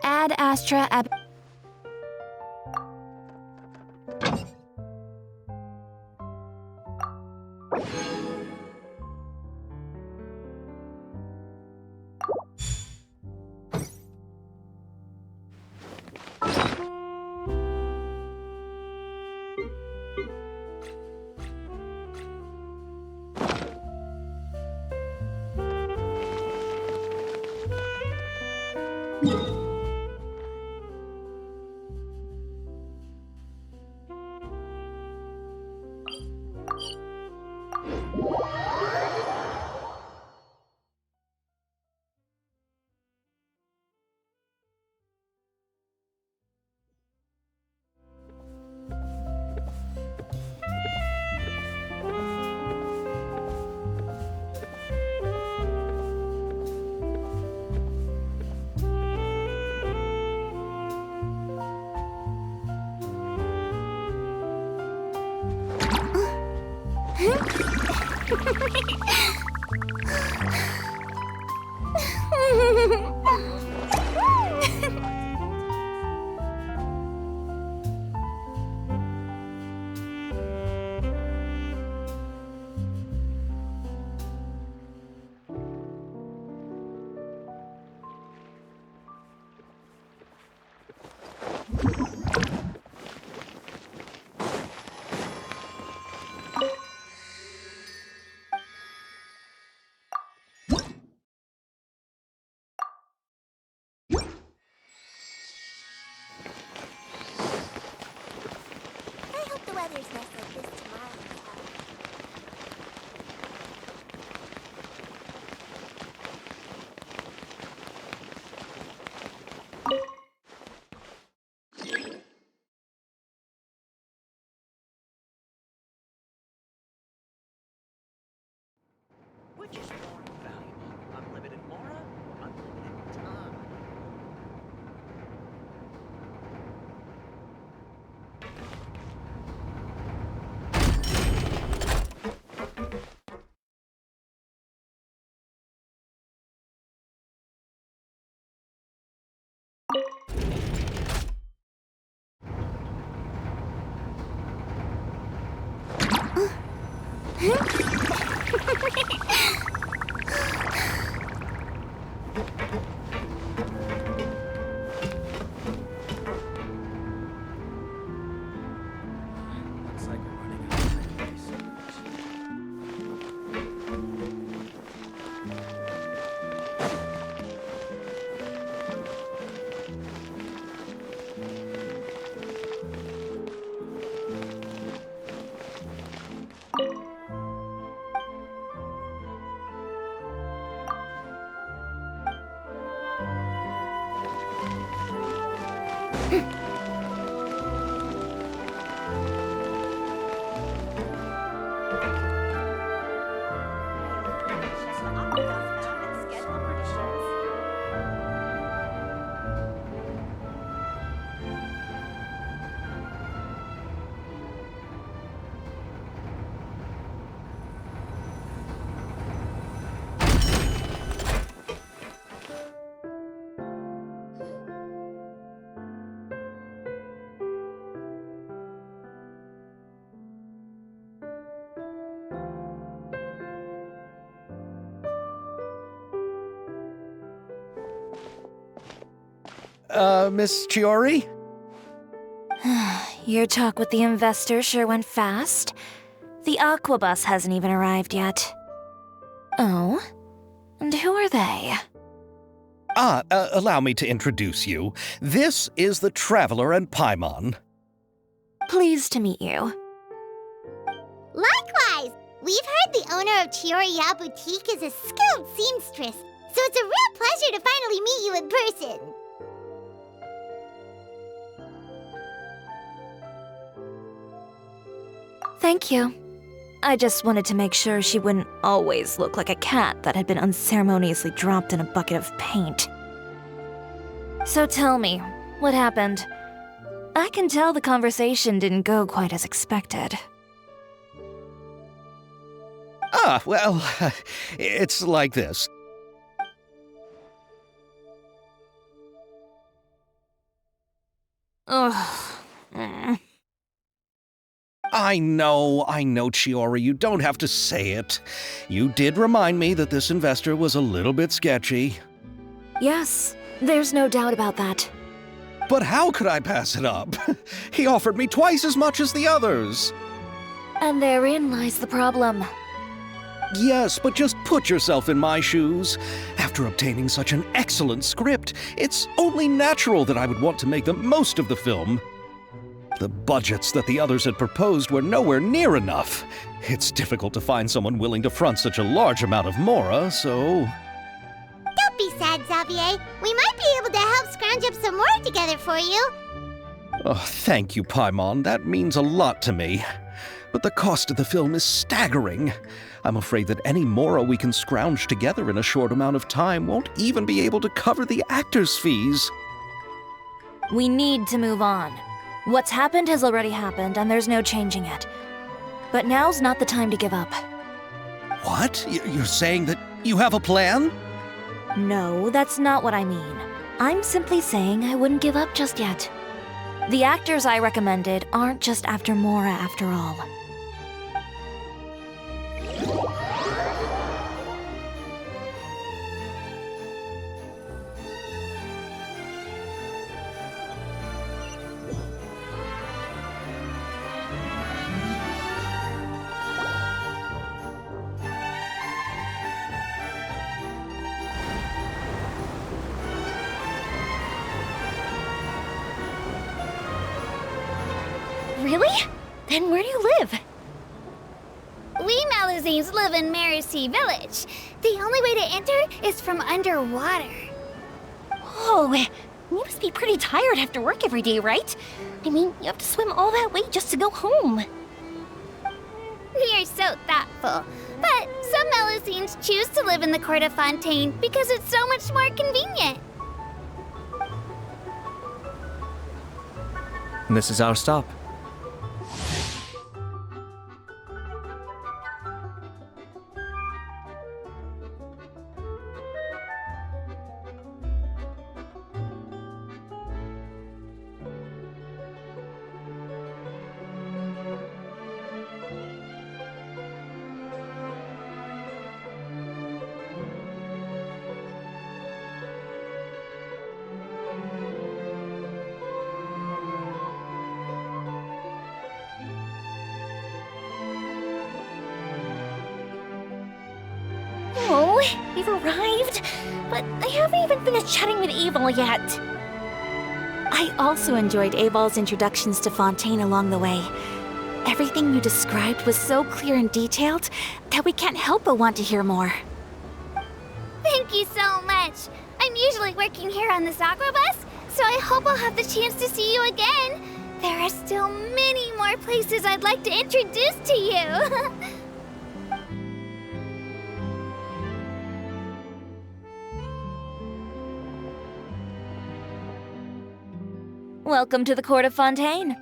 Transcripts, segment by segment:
Ad Astra Ab. I hope the weather's nice like this tomorrow. Which is more valuable? Unlimited aura or unlimited time? Looks like we're running out of time very soon. Miss Chiori? Your talk with the investor sure went fast. The Aquabus hasn't even arrived yet. Oh? And who are they? Allow me to introduce you. This is the Traveler and Paimon. Pleased to meet you. Likewise! We've heard the owner of Chioriya Boutique is a skilled seamstress, so it's a real pleasure to finally meet you in person. Thank you. I just wanted to make sure she wouldn't always look like a cat that had been unceremoniously dropped in a bucket of paint. So tell me, what happened? I can tell the conversation didn't go quite as expected. Well, it's like this. Ugh. I know, Chiori, you don't have to say it. You did remind me that this investor was a little bit sketchy. Yes, there's no doubt about that. But how could I pass it up? He offered me twice as much as the others. And therein lies the problem. Yes, but just put yourself in my shoes. After obtaining such an excellent script, it's only natural that I would want to make the most of the film. The budgets that the others had proposed were nowhere near enough. It's difficult to find someone willing to front such a large amount of mora, so... Don't be sad, Xavier. We might be able to help scrounge up some more together for you. Oh, thank you, Paimon. That means a lot to me. But the cost of the film is staggering. I'm afraid that any mora we can scrounge together in a short amount of time won't even be able to cover the actors' fees. We need to move on. What's happened has already happened, and there's no changing it. But now's not the time to give up. What? You're saying that you have a plan? No, that's not what I mean. I'm simply saying I wouldn't give up just yet. The actors I recommended aren't just after Mora after all. Really? Then where do you live? We Malazines live in Marcy Village. The only way to enter is from underwater. Oh, you must be pretty tired after work every day, right? I mean, you have to swim all that way just to go home. You're so thoughtful. But some Malazines choose to live in the Court of Fontaine because it's so much more convenient. This is our stop. Oh, we've arrived, but I haven't even finished chatting with Aval yet. I also enjoyed Aval's introductions to Fontaine along the way. Everything you described was so clear and detailed that we can't help but want to hear more. Thank you so much. I'm usually working here on this Aquabus, so I hope I'll have the chance to see you again. There are still many more places I'd like to introduce to you. Welcome to the Court of Fontaine.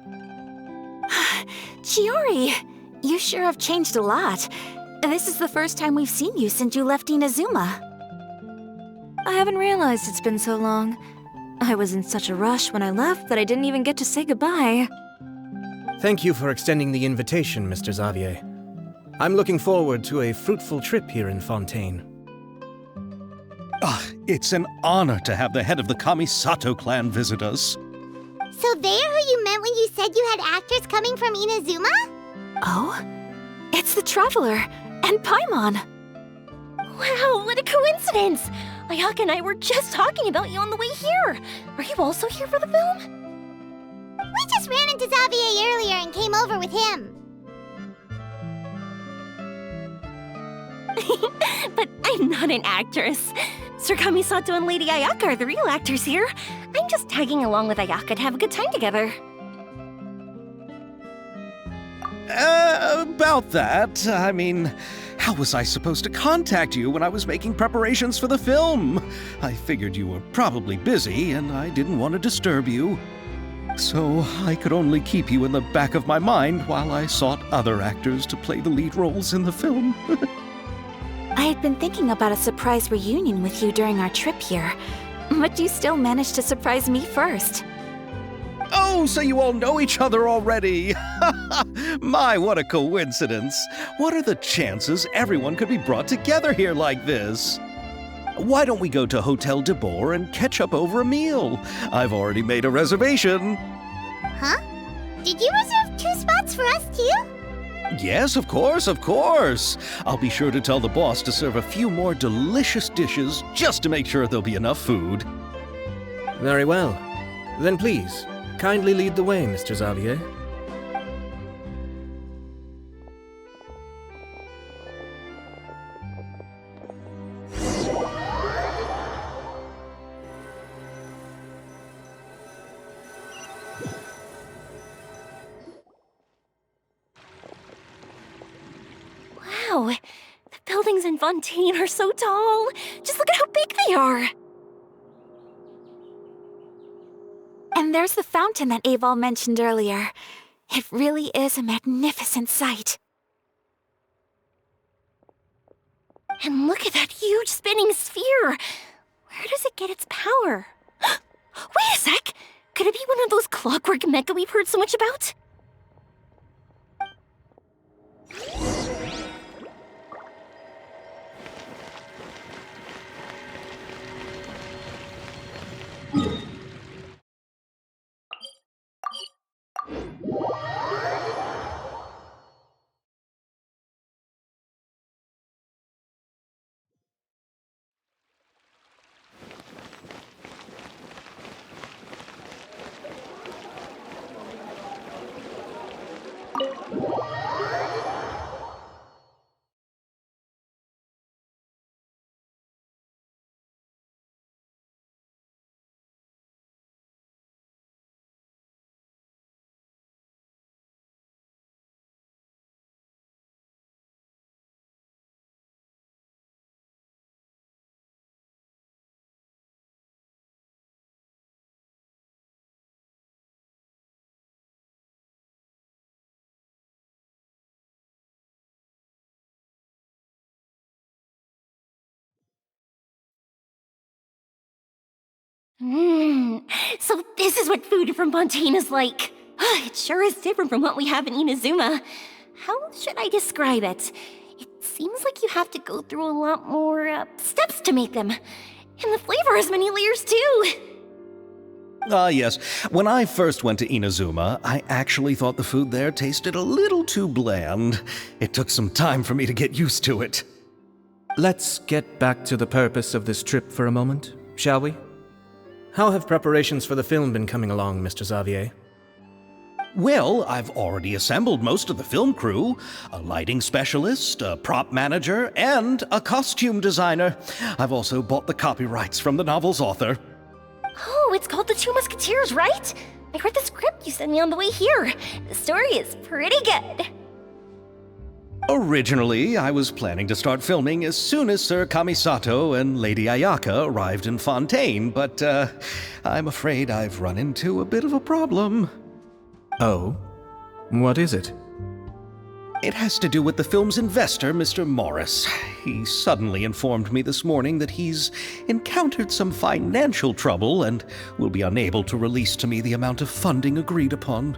Chiori, you sure have changed a lot. This is the first time we've seen you since you left Inazuma. I haven't realized it's been so long. I was in such a rush when I left that I didn't even get to say goodbye. Thank you for extending the invitation, Mr. Xavier. I'm looking forward to a fruitful trip here in Fontaine. It's an honor to have the head of the Kamisato clan visit us. So they're who you meant when you said you had actors coming from Inazuma? Oh? It's the Traveler and Paimon. Wow, what a coincidence! Ayaka and I were just talking about you on the way here. Are you also here for the film? We just ran into Xavier earlier and came over with him. But I'm not an actress. Sir Kamisato and Lady Ayaka are the real actors here. I'm just tagging along with Ayaka to have a good time together. About that, I mean, how was I supposed to contact you when I was making preparations for the film? I figured you were probably busy, and I didn't want to disturb you. So I could only keep you in the back of my mind while I sought other actors to play the lead roles in the film. I had been thinking about a surprise reunion with you during our trip here, but you still managed to surprise me first. Oh, so you all know each other already! My, what a coincidence! What are the chances everyone could be brought together here like this? Why don't we go to Hotel de Boer and catch up over a meal? I've already made a reservation. Huh? Did you reserve 2 spots for us too? Yes, of course, of course. I'll be sure to tell the boss to serve a few more delicious dishes just to make sure there'll be enough food. Very well. Then please, kindly lead the way, Mr. Xavier. Wow, the buildings in Fontaine are so tall. Just look at how big they are. And there's the fountain that Aval mentioned earlier. It really is a magnificent sight. And look at that huge spinning sphere. Where does it get its power? Wait a sec! Could it be one of those clockwork mecha we've heard so much about? So this is what food from Fontaine is like. It sure is different from what we have in Inazuma. How should I describe it? It seems like you have to go through a lot more steps to make them. And the flavor has many layers too. Yes. When I first went to Inazuma, I actually thought the food there tasted a little too bland. It took some time for me to get used to it. Let's get back to the purpose of this trip for a moment, shall we? How have preparations for the film been coming along, Mr. Xavier? Well, I've already assembled most of the film crew. A lighting specialist, a prop manager, and a costume designer. I've also bought the copyrights from the novel's author. Oh, it's called The Two Musketeers, right? I read the script you sent me on the way here. The story is pretty good. Originally, I was planning to start filming as soon as Sir Kamisato and Lady Ayaka arrived in Fontaine, but I'm afraid I've run into a bit of a problem. Oh? What is it? It has to do with the film's investor, Mr. Morris. He suddenly informed me this morning that he's encountered some financial trouble and will be unable to release to me the amount of funding agreed upon.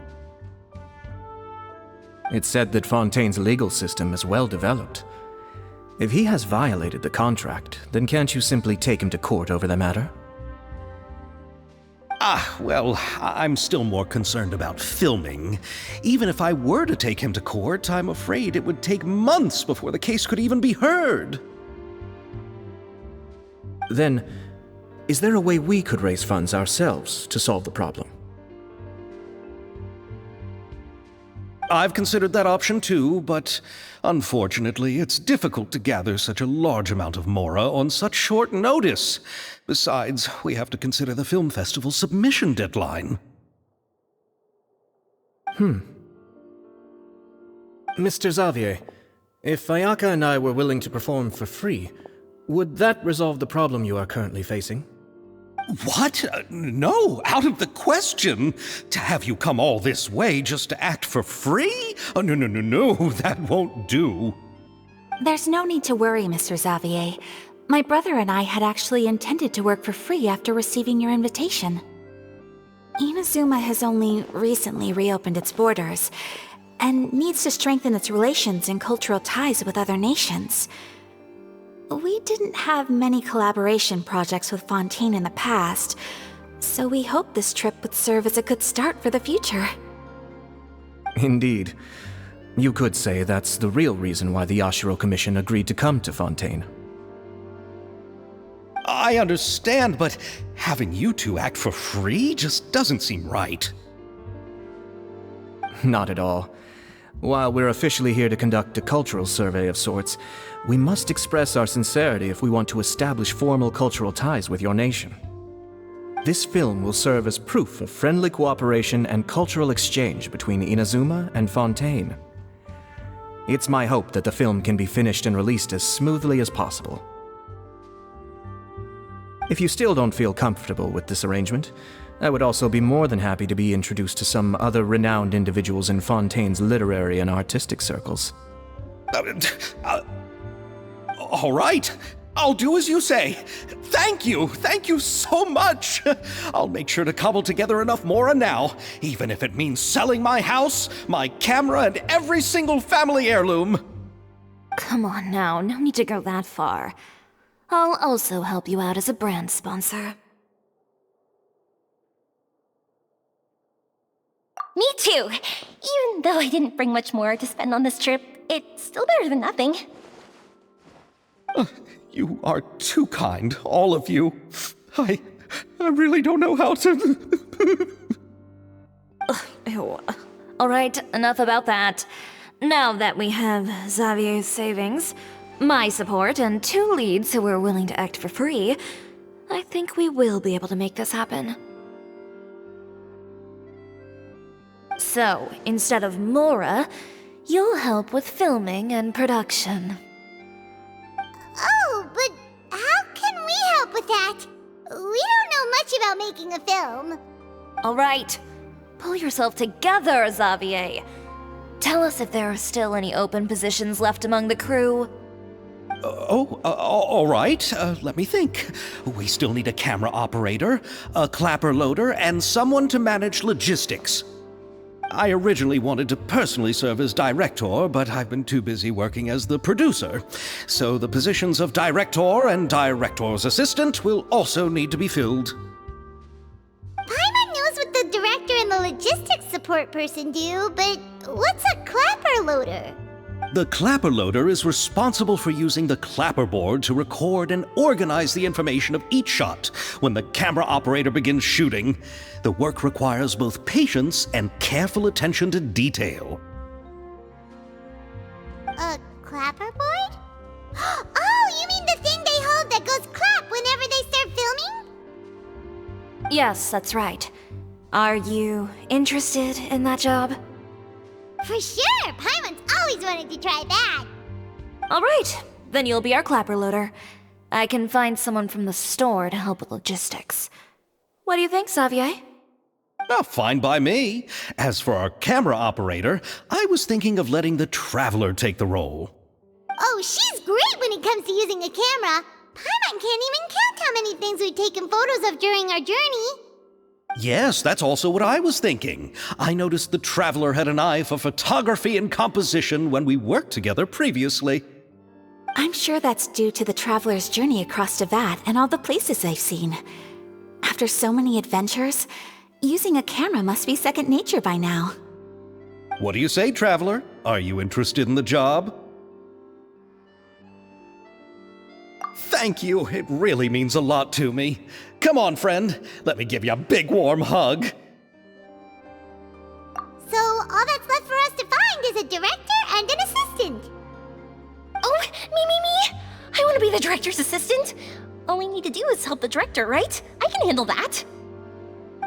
It's said that Fontaine's legal system is well developed. If he has violated the contract, then can't you simply take him to court over the matter? Well, I'm still more concerned about filming. Even if I were to take him to court, I'm afraid it would take months before the case could even be heard. Then, is there a way we could raise funds ourselves to solve the problem? I've considered that option too, but unfortunately, it's difficult to gather such a large amount of mora on such short notice. Besides, we have to consider the film festival's submission deadline. Mr. Xavier, if Ayaka and I were willing to perform for free, would that resolve the problem you are currently facing? What? No, out of the question. To have you come all this way just to act for free? Oh, no, that won't do. There's no need to worry, Mr. Xavier. My brother and I had actually intended to work for free after receiving your invitation. Inazuma has only recently reopened its borders, and needs to strengthen its relations and cultural ties with other nations. We didn't have many collaboration projects with Fontaine in the past, so we hoped this trip would serve as a good start for the future. Indeed. You could say that's the real reason why the Yashiro Commission agreed to come to Fontaine. I understand, but having you two act for free just doesn't seem right. Not at all. While we're officially here to conduct a cultural survey of sorts, we must express our sincerity if we want to establish formal cultural ties with your nation. This film will serve as proof of friendly cooperation and cultural exchange between Inazuma and Fontaine. It's my hope that the film can be finished and released as smoothly as possible. If you still don't feel comfortable with this arrangement, I would also be more than happy to be introduced to some other renowned individuals in Fontaine's literary and artistic circles. All right, I'll do as you say. Thank you so much. I'll make sure to cobble together enough mora now, even if it means selling my house, my camera, and every single family heirloom. Come on now, no need to go that far. I'll also help you out as a brand sponsor. Me too! Even though I didn't bring much more to spend on this trip, it's still better than nothing. You are too kind, all of you. I really don't know how to... Ew. Alright, enough about that. Now that we have Xavier's savings, my support, and 2 leads who are willing to act for free, I think we will be able to make this happen. So, instead of Mora, you'll help with filming and production. Oh, but how can we help with that? We don't know much about making a film. Alright, pull yourself together, Xavier. Tell us if there are still any open positions left among the crew. All right. Let me think. We still need a camera operator, a clapper loader, and someone to manage logistics. I originally wanted to personally serve as director, but I've been too busy working as the producer. So the positions of director and director's assistant will also need to be filled. Paimon knows what the director and the logistics support person do, but what's a clapper loader? The clapper loader is responsible for using the clapper board to record and organize the information of each shot when the camera operator begins shooting. The work requires both patience and careful attention to detail. A clapper board? Oh, you mean the thing they hold that goes clap whenever they start filming? Yes, that's right. Are you interested in that job? For sure! Paimon's always wanted to try that! Alright, then you'll be our clapper loader. I can find someone from the store to help with logistics. What do you think, Xavier? Oh, fine by me. As for our camera operator, I was thinking of letting the Traveler take the role. Oh, she's great when it comes to using a camera! Paimon can't even count how many things we've taken photos of during our journey! Yes, that's also what I was thinking. I noticed the Traveler had an eye for photography and composition when we worked together previously. I'm sure that's due to the traveler's journey across Devat and all the places they've seen. After so many adventures, using a camera must be second nature by now. What do you say, traveler? Are you interested in the job? Thank you. It really means a lot to me. Come on, friend. Let me give you a big warm hug. So all that's left for us to find is a director and an assistant. Oh, me! I want to be the director's assistant. All we need to do is help the director, right? I can handle that.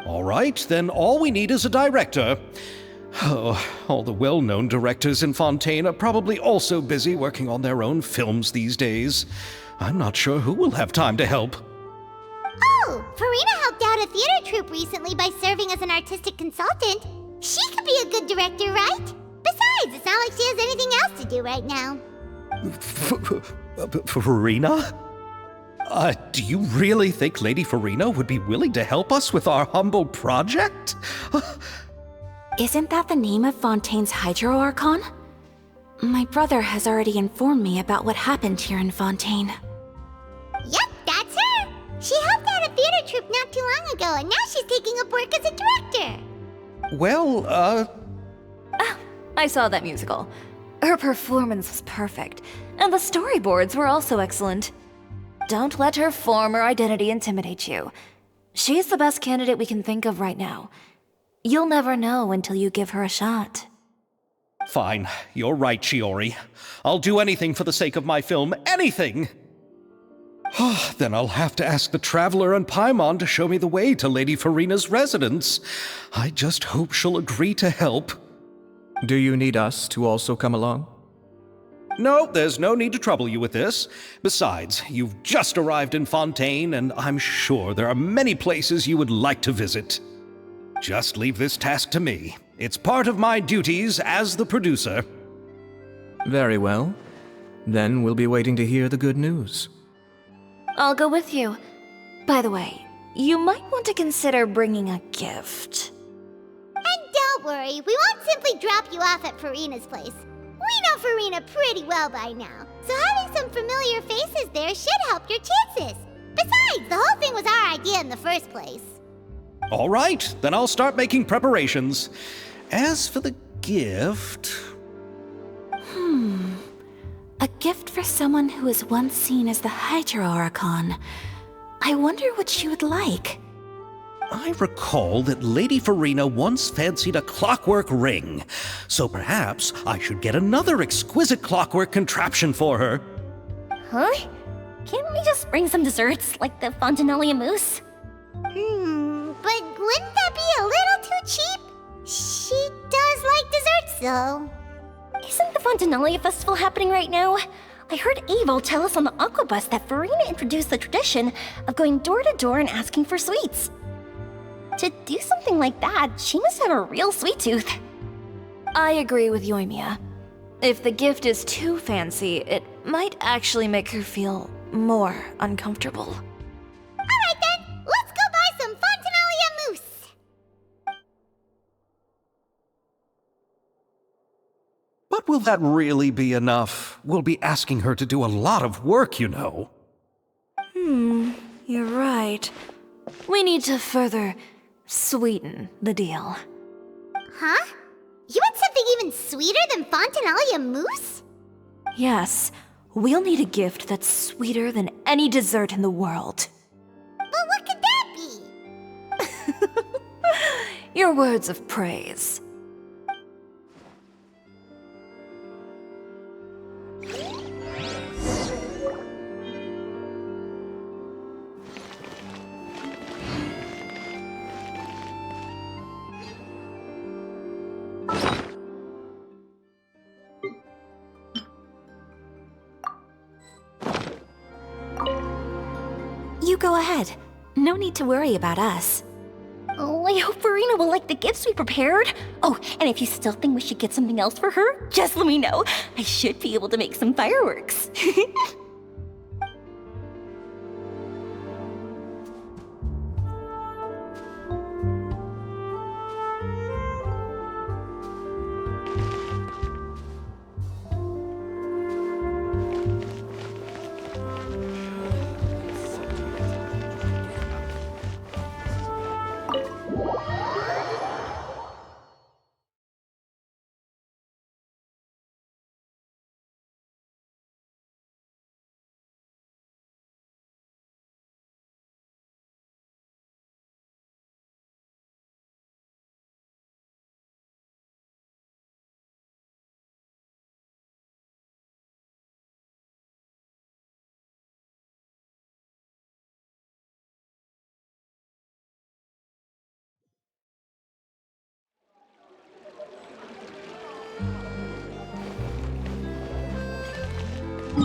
All right, then all we need is a director. Oh, all the well-known directors in Fontaine are probably also busy working on their own films these days. I'm not sure who will have time to help. Oh, Farina helped out a theater troupe recently by serving as an artistic consultant. She could be a good director, right? Besides, it's not like she has anything else to do right now. Farina? Do you really think Lady Farina would be willing to help us with our humble project? Isn't that the name of Fontaine's Hydro Archon? My brother has already informed me about what happened here in Fontaine. Yep, that's her. She helped out a theater troupe not too long ago, and now she's taking up work as a director. Well, I saw that musical. Her performance was perfect, and the storyboards were also excellent. Don't let her form or identity intimidate you. She's the best candidate we can think of right now. You'll never know until you give her a shot. Fine. You're right, Shiori. I'll do anything for the sake of my film. Anything! Then I'll have to ask the Traveler and Paimon to show me the way to Lady Farina's residence. I just hope she'll agree to help. Do you need us to also come along? No, there's no need to trouble you with this. Besides, you've just arrived in Fontaine, and I'm sure there are many places you would like to visit. Just leave this task to me. It's part of my duties as the producer. Very well. Then we'll be waiting to hear the good news. I'll go with you. By the way, you might want to consider bringing a gift. And don't worry, we won't simply drop you off at Farina's place. We know Farina pretty well by now, so having some familiar faces there should help your chances. Besides, the whole thing was our idea in the first place. All right, then I'll start making preparations. As for the gift... A gift for someone who was once seen as the Hydro Archon. I wonder what she would like. I recall that Lady Farina once fancied a clockwork ring, so perhaps I should get another exquisite clockwork contraption for her. Huh? Can't we just bring some desserts, like the Fontinalia mousse? But wouldn't that be a little too cheap? She does like desserts, though. Isn't the Fontinalia festival happening right now? I heard Abel tell us on the Aquabus that Farina introduced the tradition of going door to door and asking for sweets. To do something like that, she must have a real sweet tooth. I agree with Yoimiya. If the gift is too fancy, it might actually make her feel more uncomfortable. Alright then, let's go buy some Fontinalia mousse! But will that really be enough? We'll be asking her to do a lot of work, you know. You're right. We need to further sweeten the deal. Huh? You want something even sweeter than Fontinalia mousse? Yes, we'll need a gift that's sweeter than any dessert in the world. But what could that be? Your words of praise. You go ahead. No need to worry about us. Oh, I hope Farina will like the gifts we prepared. Oh, and if you still think we should get something else for her, just let me know. I should be able to make some fireworks. We're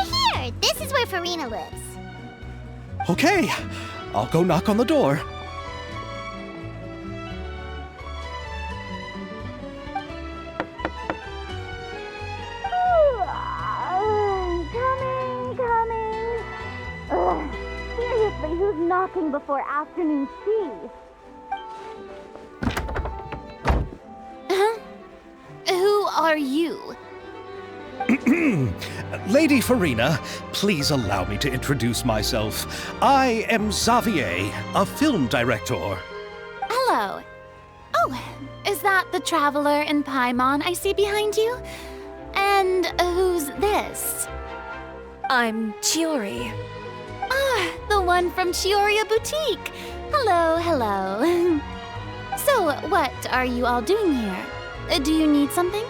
here! This is where Farina lives. Okay, I'll go knock on the door. Coming. Ugh, seriously, who's knocking before afternoon tea? Who are you? Lady Farina, please allow me to introduce myself. I am Xavier, a film director. Hello. Oh, is that the traveler in Paimon I see behind you? And who's this? I'm Chiori. Ah, the one from Chioria Boutique. Hello, hello. So, what are you all doing here? Do you need something?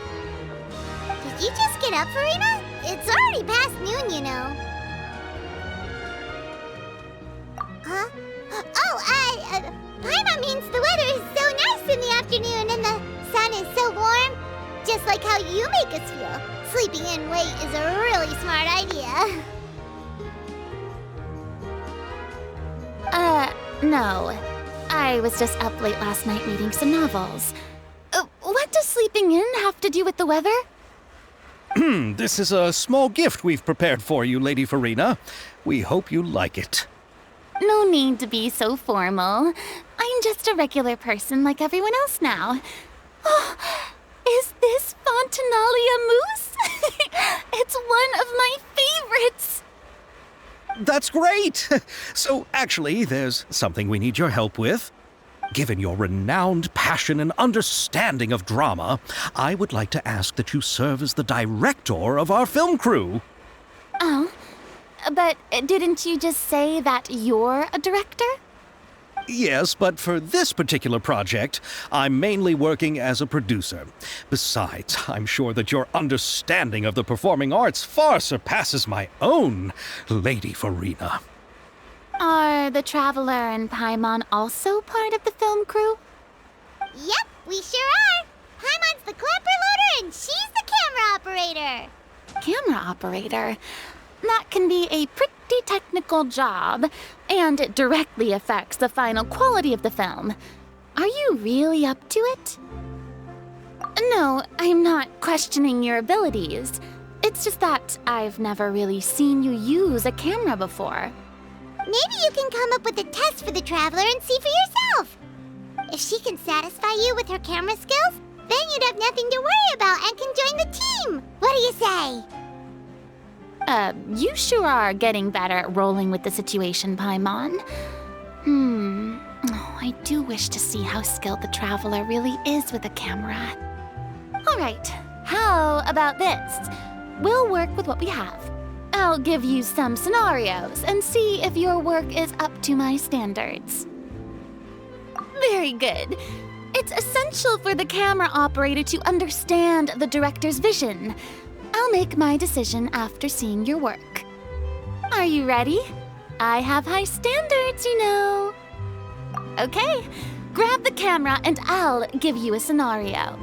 Did you just get up, Farina? It's already past noon, you know. Huh? Oh, Paimon means the weather is so nice in the afternoon and the sun is so warm. Just like how you make us feel. Sleeping in late is a really smart idea. No. I was just up late last night reading some novels. What does sleeping in have to do with the weather? This is a small gift we've prepared for you, Lady Farina. We hope you like it. No need to be so formal. I'm just a regular person like everyone else now. Oh, is this Fontinalia mousse? It's one of my favorites. That's great! So, actually, there's something we need your help with. Given your renowned passion and understanding of drama, I would like to ask that you serve as the director of our film crew. Oh, but didn't you just say that you're a director? Yes, but for this particular project, I'm mainly working as a producer. Besides, I'm sure that your understanding of the performing arts far surpasses my own, Lady Farina. Are the Traveler and Paimon also part of the film crew? Yep, we sure are. Paimon's the clapper loader and she's the camera operator. Camera operator? That can be a pretty technical job, and it directly affects the final quality of the film. Are you really up to it? No, I'm not questioning your abilities. It's just that I've never really seen you use a camera before. Maybe you can come up with a test for the Traveler and see for yourself. If she can satisfy you with her camera skills, then you'd have nothing to worry about and can join the team. What do you say? You sure are getting better at rolling with the situation, Paimon. Oh, I do wish to see how skilled the Traveler really is with a camera. All right, how about this? We'll work with what we have. I'll give you some scenarios and see if your work is up to my standards. Very good. It's essential for the camera operator to understand the director's vision. I'll make my decision after seeing your work. Are you ready? I have high standards, you know. Okay, grab the camera and I'll give you a scenario.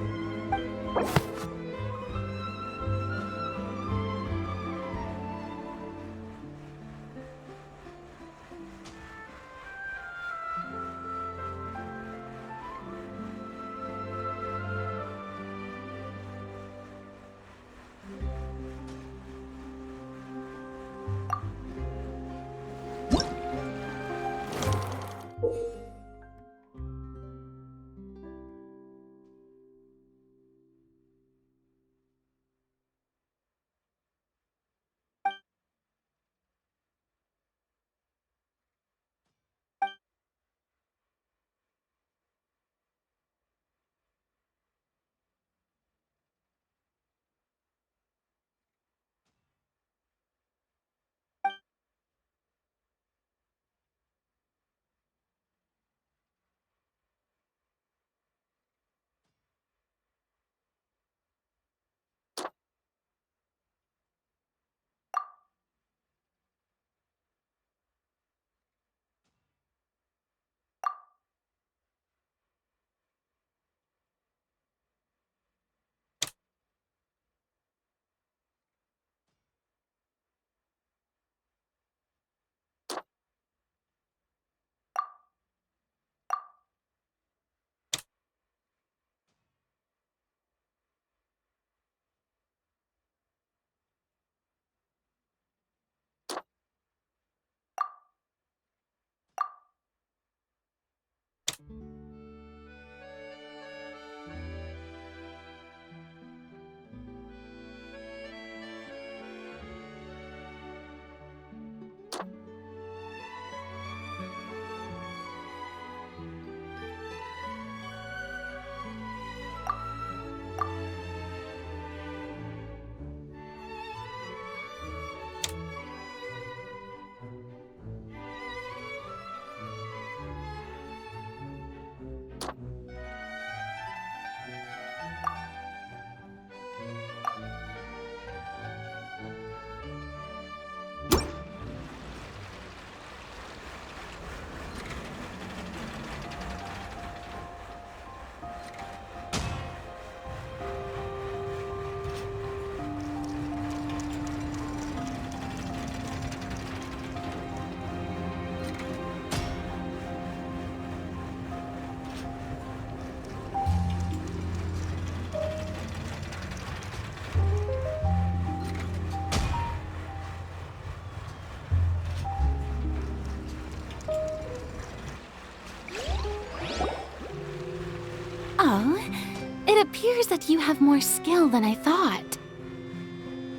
It appears that you have more skill than I thought.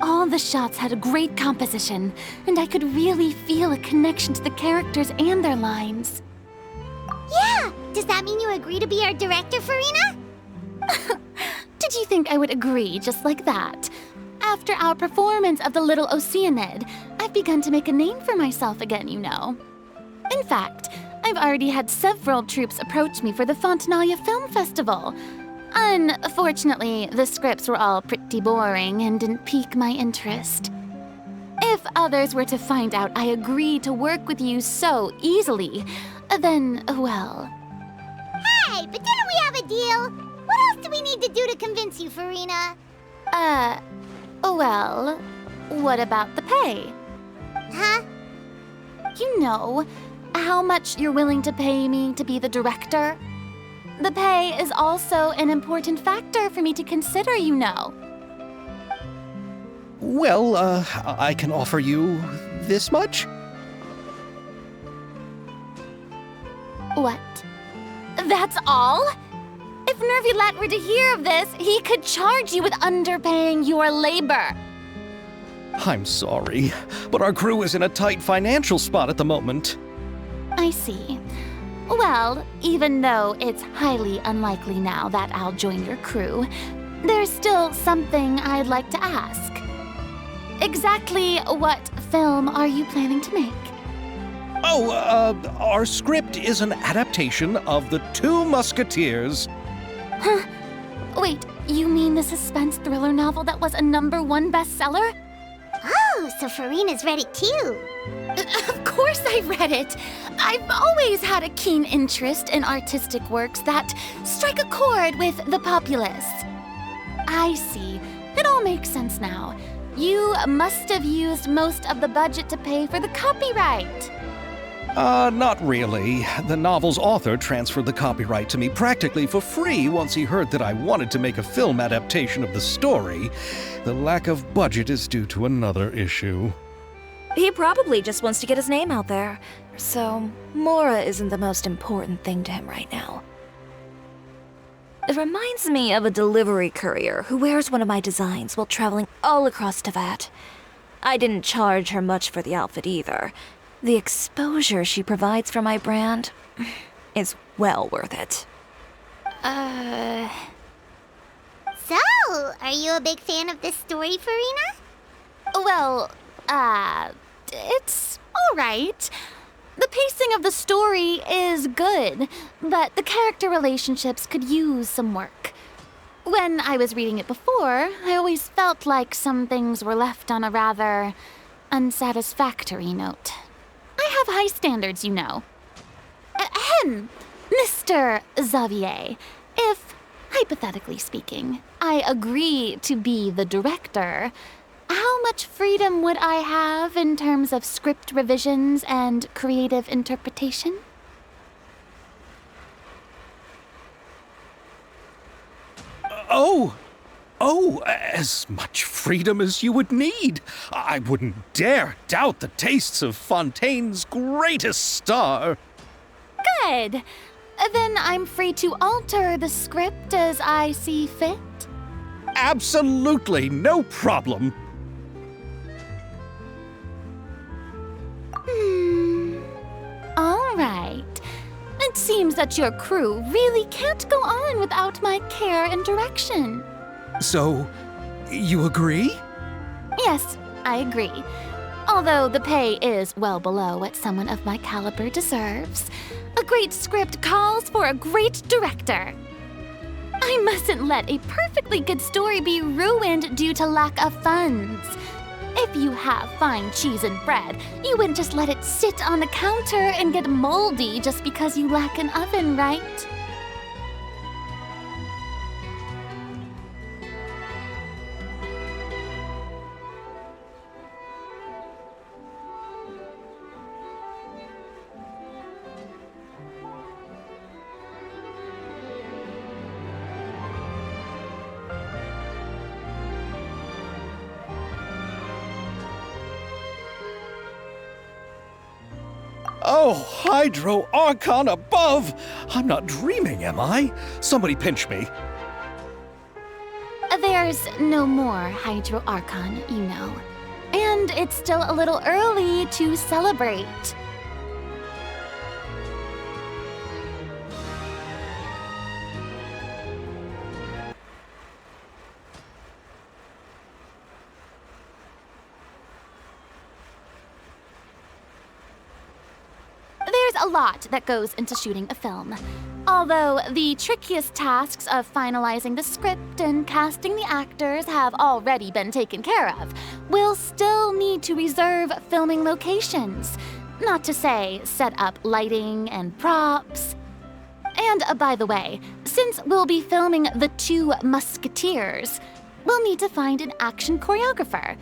All the shots had a great composition, and I could really feel a connection to the characters and their lines. Yeah! Does that mean you agree to be our director, Farina? Did you think I would agree just like that? After our performance of The Little Oceanid, I've begun to make a name for myself again, you know. In fact, I've already had several troops approach me for the Fontanalia Film Festival. Unfortunately, the scripts were all pretty boring and didn't pique my interest. If others were to find out I agreed to work with you so easily, then, well... Hey, but didn't we have a deal? What else do we need to do to convince you, Farina? Well, what about the pay? Huh? You know, how much you're willing to pay me to be the director? The pay is also an important factor for me to consider, you know. Well, I can offer you this much? What? That's all? If Nervilat were to hear of this, he could charge you with underpaying your labor. I'm sorry, but our crew is in a tight financial spot at the moment. I see. Well, even though it's highly unlikely now that I'll join your crew, there's still something I'd like to ask. Exactly what film are you planning to make? Oh, our script is an adaptation of The Two Musketeers. Huh? Wait, you mean the suspense thriller novel that was a #1 bestseller? Oh, so Farina's read it too. Of course I read it. I've always had a keen interest in artistic works that strike a chord with the populace. I see. It all makes sense now. You must have used most of the budget to pay for the copyright. Not really. The novel's author transferred the copyright to me practically for free once he heard that I wanted to make a film adaptation of the story. The lack of budget is due to another issue. He probably just wants to get his name out there. So, Mora isn't the most important thing to him right now. It reminds me of a delivery courier who wears one of my designs while traveling all across Teyvat. I didn't charge her much for the outfit either. The exposure she provides for my brand is well worth it. So, are you a big fan of this story, Farina? Well, it's all right. The pacing of the story is good, but the character relationships could use some work. When I was reading it before, I always felt like some things were left on a rather unsatisfactory note. I have high standards, you know. Ahem, Mr. Xavier, if, hypothetically speaking, I agree to be the director, how much freedom would I have in terms of script revisions and creative interpretation? Oh, as much freedom as you would need. I wouldn't dare doubt the tastes of Fontaine's greatest star. Good. Then I'm free to alter the script as I see fit. Absolutely, no problem. All right. It seems that your crew really can't go on without my care and direction. So, you agree? Yes, I agree. Although the pay is well below what someone of my caliber deserves, a great script calls for a great director. I mustn't let a perfectly good story be ruined due to lack of funds. If you have fine cheese and bread, you wouldn't just let it sit on the counter and get moldy just because you lack an oven, right? Oh, Hydro Archon above! I'm not dreaming, am I? Somebody pinch me. There's no more Hydro Archon, you know. And it's still a little early to celebrate. There's a lot that goes into shooting a film. Although the trickiest tasks of finalizing the script and casting the actors have already been taken care of, we'll still need to reserve filming locations. Not to say set up lighting and props. And by the way, since we'll be filming The Two Musketeers, we'll need to find an action choreographer.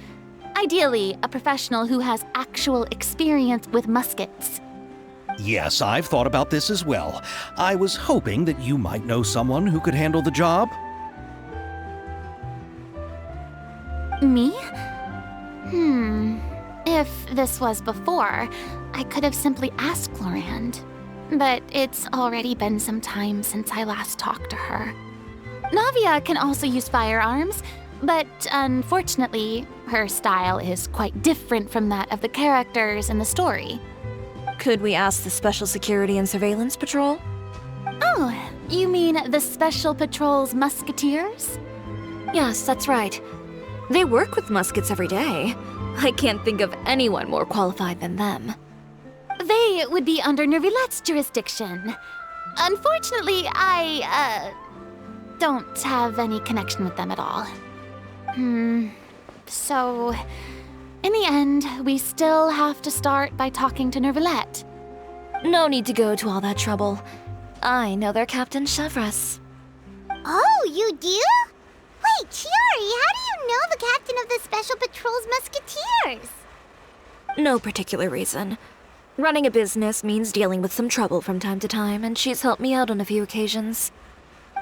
Ideally, a professional who has actual experience with muskets. Yes, I've thought about this as well. I was hoping that you might know someone who could handle the job. Me? If this was before, I could have simply asked Florand. But it's already been some time since I last talked to her. Navia can also use firearms, but unfortunately, her style is quite different from that of the characters in the story. Could we ask the Special Security and Surveillance Patrol? Oh, you mean the Special Patrol's Musketeers? Yes, that's right. They work with muskets every day. I can't think of anyone more qualified than them. They would be under Nervilette's jurisdiction. Unfortunately, I don't have any connection with them at all. So, in the end, we still have to start by talking to Nervilette. No need to go to all that trouble. I know their Captain Chevres. Oh, you do? Wait, Chiori, how do you know the captain of the Special Patrol's Musketeers? No particular reason. Running a business means dealing with some trouble from time to time, and she's helped me out on a few occasions.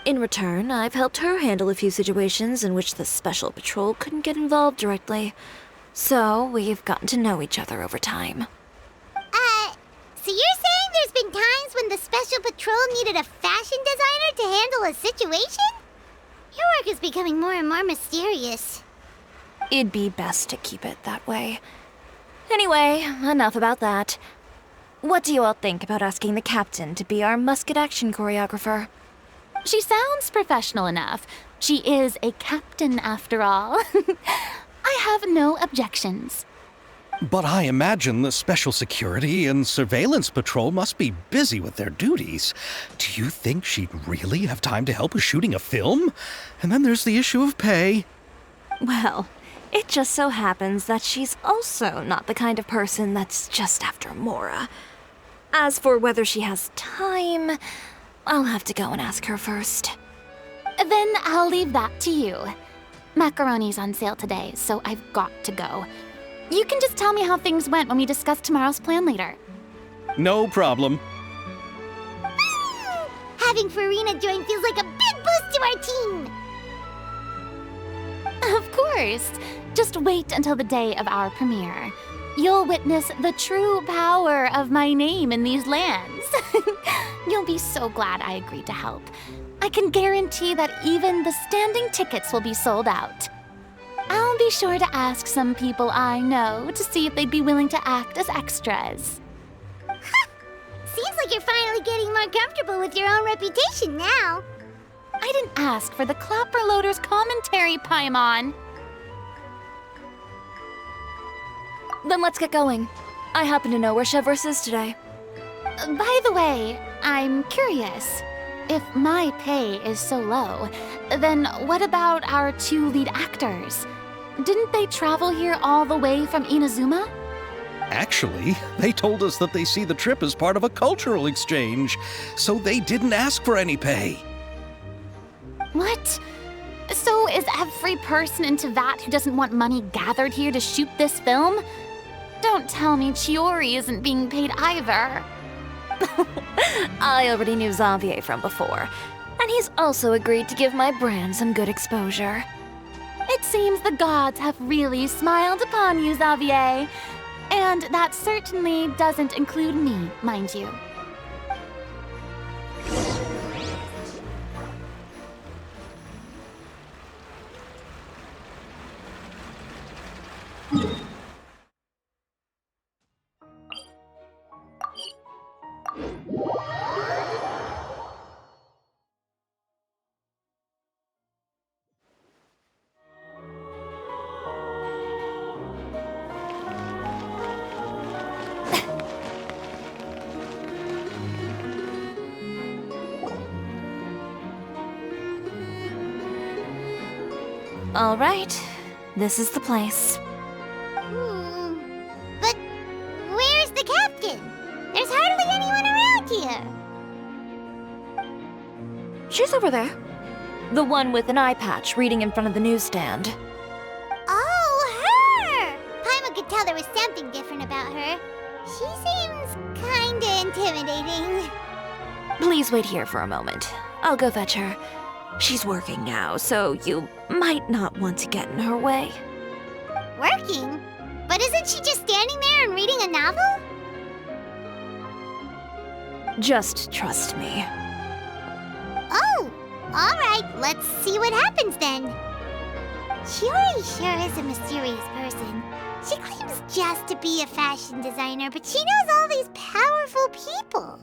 In return, I've helped her handle a few situations in which the Special Patrol couldn't get involved directly. So, we've gotten to know each other over time. So you're saying there's been times when the Special Patrol needed a fashion designer to handle a situation? Your work is becoming more and more mysterious. It'd be best to keep it that way. Anyway, enough about that. What do you all think about asking the captain to be our musket action choreographer? She sounds professional enough. She is a captain after all. I have no objections. But I imagine the Special Security and Surveillance Patrol must be busy with their duties. Do you think she'd really have time to help with shooting a film? And then there's the issue of pay. Well, it just so happens that she's also not the kind of person that's just after Mora. As for whether she has time, I'll have to go and ask her first. Then I'll leave that to you. Macaroni's on sale today, so I've got to go. You can just tell me how things went when we discuss tomorrow's plan later. No problem. Having Farina join feels like a big boost to our team! Of course. Just wait until the day of our premiere. You'll witness the true power of my name in these lands. You'll be so glad I agreed to help. I can guarantee that even the standing tickets will be sold out. I'll be sure to ask some people I know to see if they'd be willing to act as extras. Seems like you're finally getting more comfortable with your own reputation now. I didn't ask for the Clapper Loader's commentary, Paimon. Then let's get going. I happen to know where Chevres is today. By the way, I'm curious. If my pay is so low, then what about our two lead actors? Didn't they travel here all the way from Inazuma? Actually, they told us that they see the trip as part of a cultural exchange, so they didn't ask for any pay. What? So is every person in Tevat who doesn't want money gathered here to shoot this film? Don't tell me Chiori isn't being paid either. I already knew Xavier from before, and he's also agreed to give my brand some good exposure. It seems the gods have really smiled upon you, Xavier. And that certainly doesn't include me, mind you. All right, this is the place. But where's the captain? There's hardly anyone around here. She's over there. The one with an eye patch reading in front of the newsstand. Oh, her! Paimon could tell there was something different about her. She seems kinda intimidating. Please wait here for a moment. I'll go fetch her. She's working now, so you might not want to get in her way. Working? But isn't she just standing there and reading a novel? Just trust me. Oh, alright, let's see what happens then. Chiori sure is a mysterious person. She claims just to be a fashion designer, but she knows all these powerful people.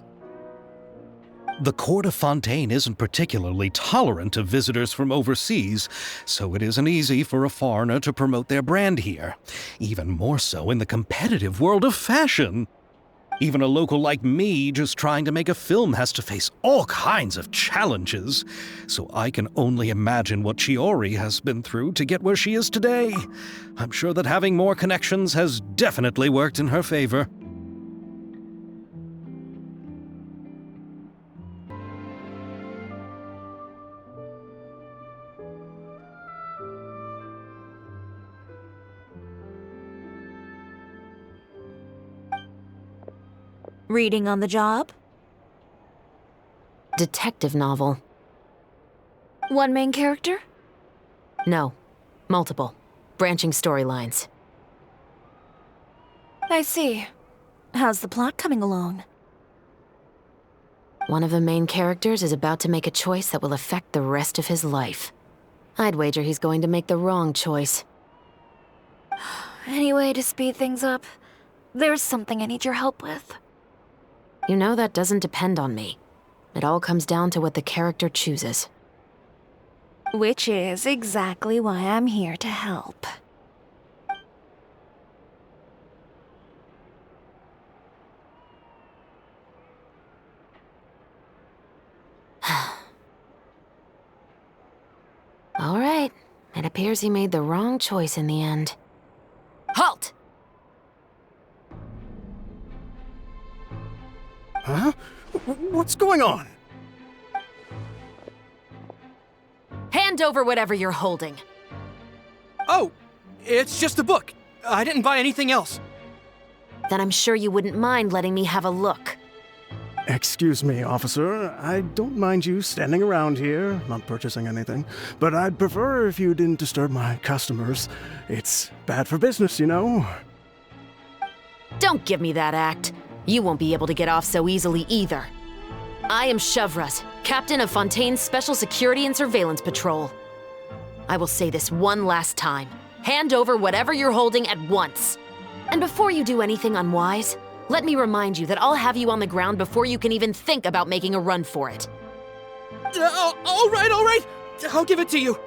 The court of Fontaine isn't particularly tolerant of visitors from overseas, so it isn't easy for a foreigner to promote their brand here. Even more so in the competitive world of fashion. Even a local like me just trying to make a film has to face all kinds of challenges. So I can only imagine what Chiori has been through to get where she is today. I'm sure that having more connections has definitely worked in her favor. Reading on the job? Detective novel. One main character? No. Multiple. Branching storylines. I see. How's the plot coming along? One of the main characters is about to make a choice that will affect the rest of his life. I'd wager he's going to make the wrong choice. Any way to speed things up? There's something I need your help with. You know that doesn't depend on me. It all comes down to what the character chooses. Which is exactly why I'm here to help. All right. It appears he made the wrong choice in the end. Halt! Huh? What's going on? Hand over whatever you're holding. Oh, it's just a book. I didn't buy anything else. Then I'm sure you wouldn't mind letting me have a look. Excuse me, officer. I don't mind you standing around here, not purchasing anything, but I'd prefer if you didn't disturb my customers. It's bad for business, you know. Don't give me that act. You won't be able to get off so easily either. I am Chevras, captain of Fontaine's Special Security and Surveillance Patrol. I will say this one last time. Hand over whatever you're holding at once. And before you do anything unwise, let me remind you that I'll have you on the ground before you can even think about making a run for it. All right. I'll give it to you.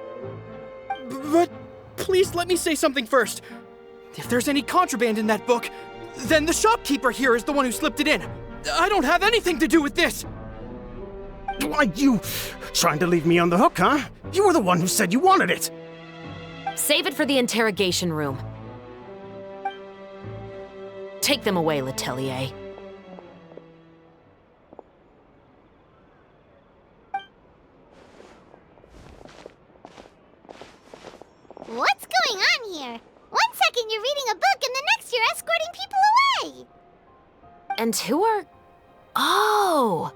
But please let me say something first. If there's any contraband in that book, then the shopkeeper here is the one who slipped it in. I don't have anything to do with this. Why, you trying to leave me on the hook, huh? You were the one who said you wanted it. Save it for the interrogation room. Take them away, Letelier. What's going on here? 1 second you're reading a book and the next you're escorting people away. And who are... Oh!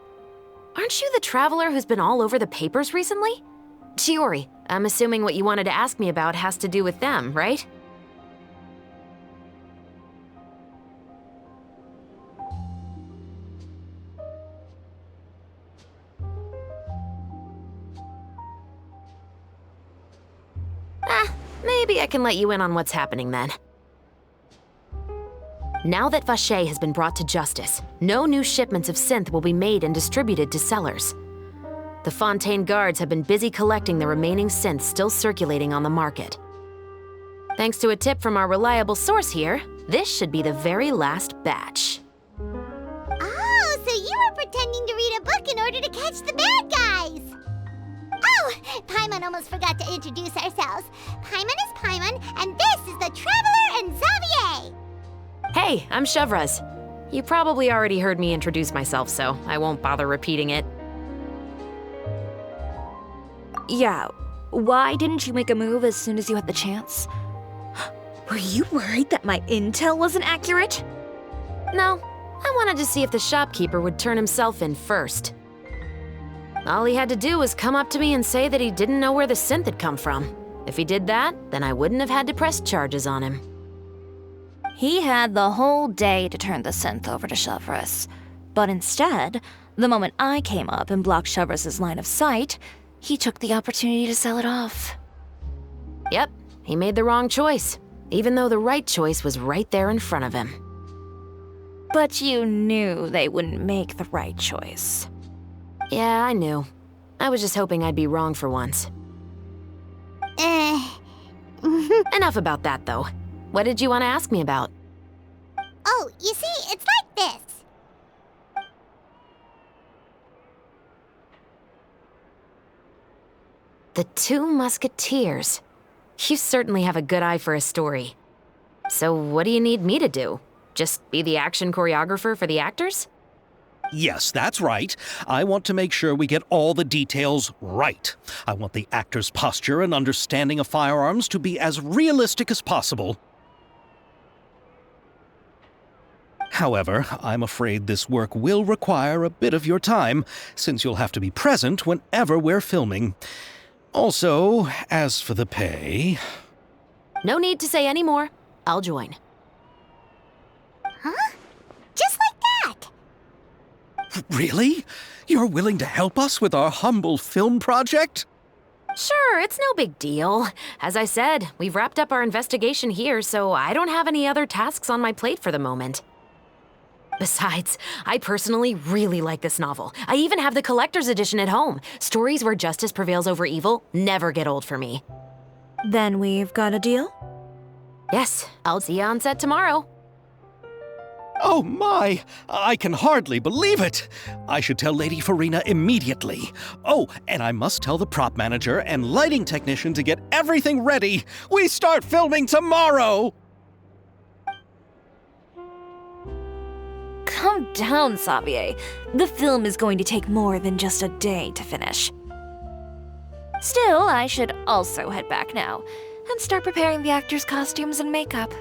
Aren't you the traveler who's been all over the papers recently? Chiori, I'm assuming what you wanted to ask me about has to do with them, right? Maybe I can let you in on what's happening then. Now that Vacher has been brought to justice, no new shipments of synth will be made and distributed to sellers. The Fontaine guards have been busy collecting the remaining synths still circulating on the market. Thanks to a tip from our reliable source here, this should be the very last batch. Oh, so you were pretending to read a book in order to catch the bad guys. Oh, Paimon almost forgot to introduce ourselves. Paimon is Paimon, and this is the Traveler and Xavier! Hey, I'm Chevraz. You probably already heard me introduce myself, so I won't bother repeating it. Yeah, why didn't you make a move as soon as you had the chance? Were you worried that my intel wasn't accurate? No, I wanted to see if the shopkeeper would turn himself in first. All he had to do was come up to me and say that he didn't know where the synth had come from. If he did that, then I wouldn't have had to press charges on him. He had the whole day to turn the synth over to Chevraz. But instead, the moment I came up and blocked Chevraz's line of sight, he took the opportunity to sell it off. Yep, he made the wrong choice, even though the right choice was right there in front of him. But you knew they wouldn't make the right choice. Yeah, I knew. I was just hoping I'd be wrong for once. Enough about that, though. What did you want to ask me about? Oh, you see, it's like this. The Two Musketeers. You certainly have a good eye for a story. So what do you need me to do? Just be the action choreographer for the actors? Yes, that's right. I want to make sure we get all the details right. I want the actor's posture and understanding of firearms to be as realistic as possible. However, I'm afraid this work will require a bit of your time, since you'll have to be present whenever we're filming. Also, as for the pay... No need to say any more. I'll join. Huh? Just like that? Really? You're willing to help us with our humble film project? Sure, it's no big deal. As I said, we've wrapped up our investigation here, so I don't have any other tasks on my plate for the moment. Besides, I personally really like this novel. I even have the collector's edition at home. Stories where justice prevails over evil never get old for me. Then we've got a deal? Yes, I'll see you on set tomorrow. Oh my! I can hardly believe it! I should tell Lady Farina immediately. Oh, and I must tell the prop manager and lighting technician to get everything ready. We start filming tomorrow! Calm down, Xavier. The film is going to take more than just a day to finish. Still, I should also head back now and start preparing the actors' costumes and makeup.